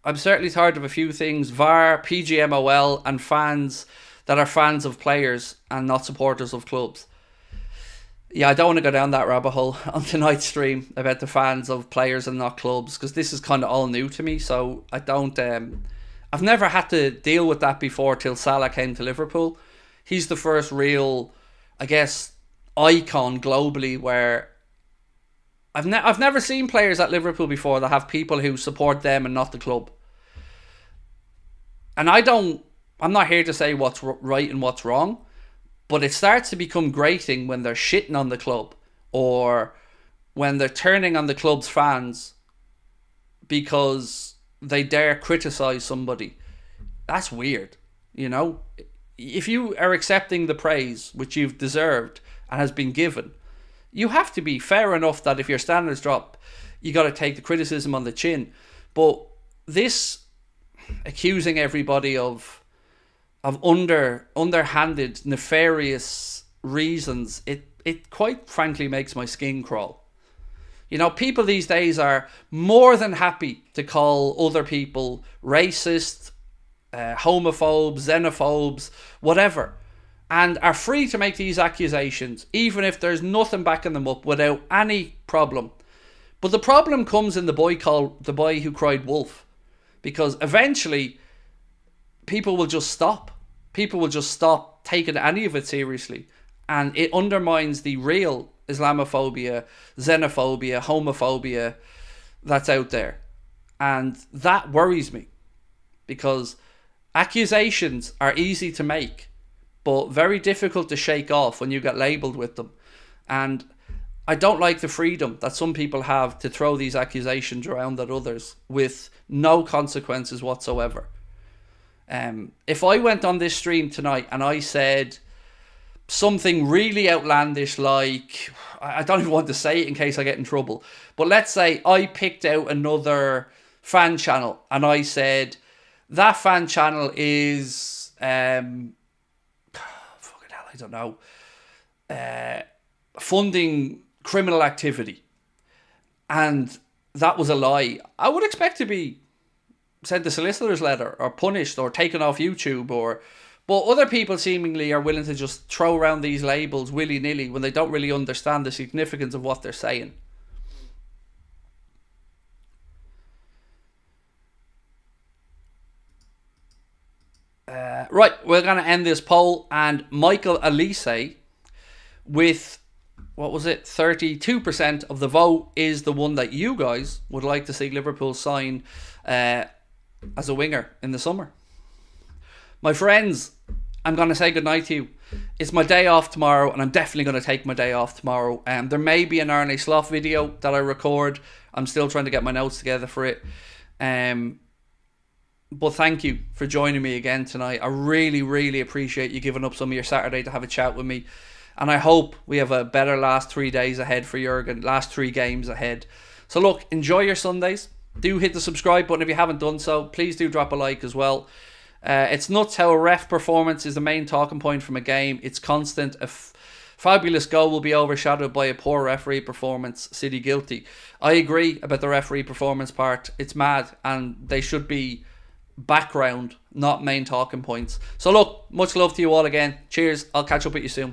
I'm certainly tired of a few things. VAR, PGMOL, and fans that are fans of players and not supporters of clubs. Yeah, I don't want to go down that rabbit hole on tonight's stream about the fans of players and not clubs, because this is kind of all new to me. So I don't... I've never had to deal with that before till Salah came to Liverpool. He's the first real, I guess, icon globally where... I've never seen players at Liverpool before that have people who support them and not the club. And I'm not here to say what's right and what's wrong, but it starts to become grating when they're shitting on the club or when they're turning on the club's fans because they dare criticise somebody. That's weird, you know? If you are accepting the praise which you've deserved and has been given, you have to be fair enough that if your standards drop, you got to take the criticism on the chin. But this accusing everybody of underhanded, nefarious reasons, it quite frankly makes my skin crawl. You know, people these days are more than happy to call other people racist, homophobes, xenophobes, whatever, and are free to make these accusations, even if there's nothing backing them up, without any problem. But the problem comes in the boy who cried wolf, because eventually people will just stop. People will just stop taking any of it seriously, and it undermines the real Islamophobia, xenophobia, homophobia that's out there. And that worries me, because accusations are easy to make, but very difficult to shake off when you get labelled with them. And I don't like the freedom that some people have to throw these accusations around at others with no consequences whatsoever. If I went on this stream tonight and I said something really outlandish, like, I don't even want to say it in case I get in trouble, but let's say I picked out another fan channel and I said that fan channel is fucking hell, I don't know, funding criminal activity, and that was a lie, I would expect to be sent a solicitor's letter or punished or taken off YouTube. But other people seemingly are willing to just throw around these labels willy-nilly when they don't really understand the significance of what they're saying. Right, we're going to end this poll, and Michael Elise, with, what was it, 32% of the vote, is the one that you guys would like to see Liverpool sign as a winger in the summer. My friends, I'm going to say goodnight to you. It's my day off tomorrow, and I'm definitely going to take my day off tomorrow. There may be an Arne Sloth video that I record. I'm still trying to get my notes together for it. But thank you for joining me again tonight. I really, really appreciate you giving up some of your Saturday to have a chat with me. And I hope we have a better last 3 days ahead for Jurgen, last 3 games ahead. So look, enjoy your Sundays. Do hit the subscribe button if you haven't done so. Please do drop a like as well. It's nuts how a ref performance is the main talking point from a game. It's constant. A fabulous goal will be overshadowed by a poor referee performance. City guilty. I agree about the referee performance part. It's mad, and they should be background, not main talking points. So look, much love to you all again. Cheers. I'll catch up with you soon.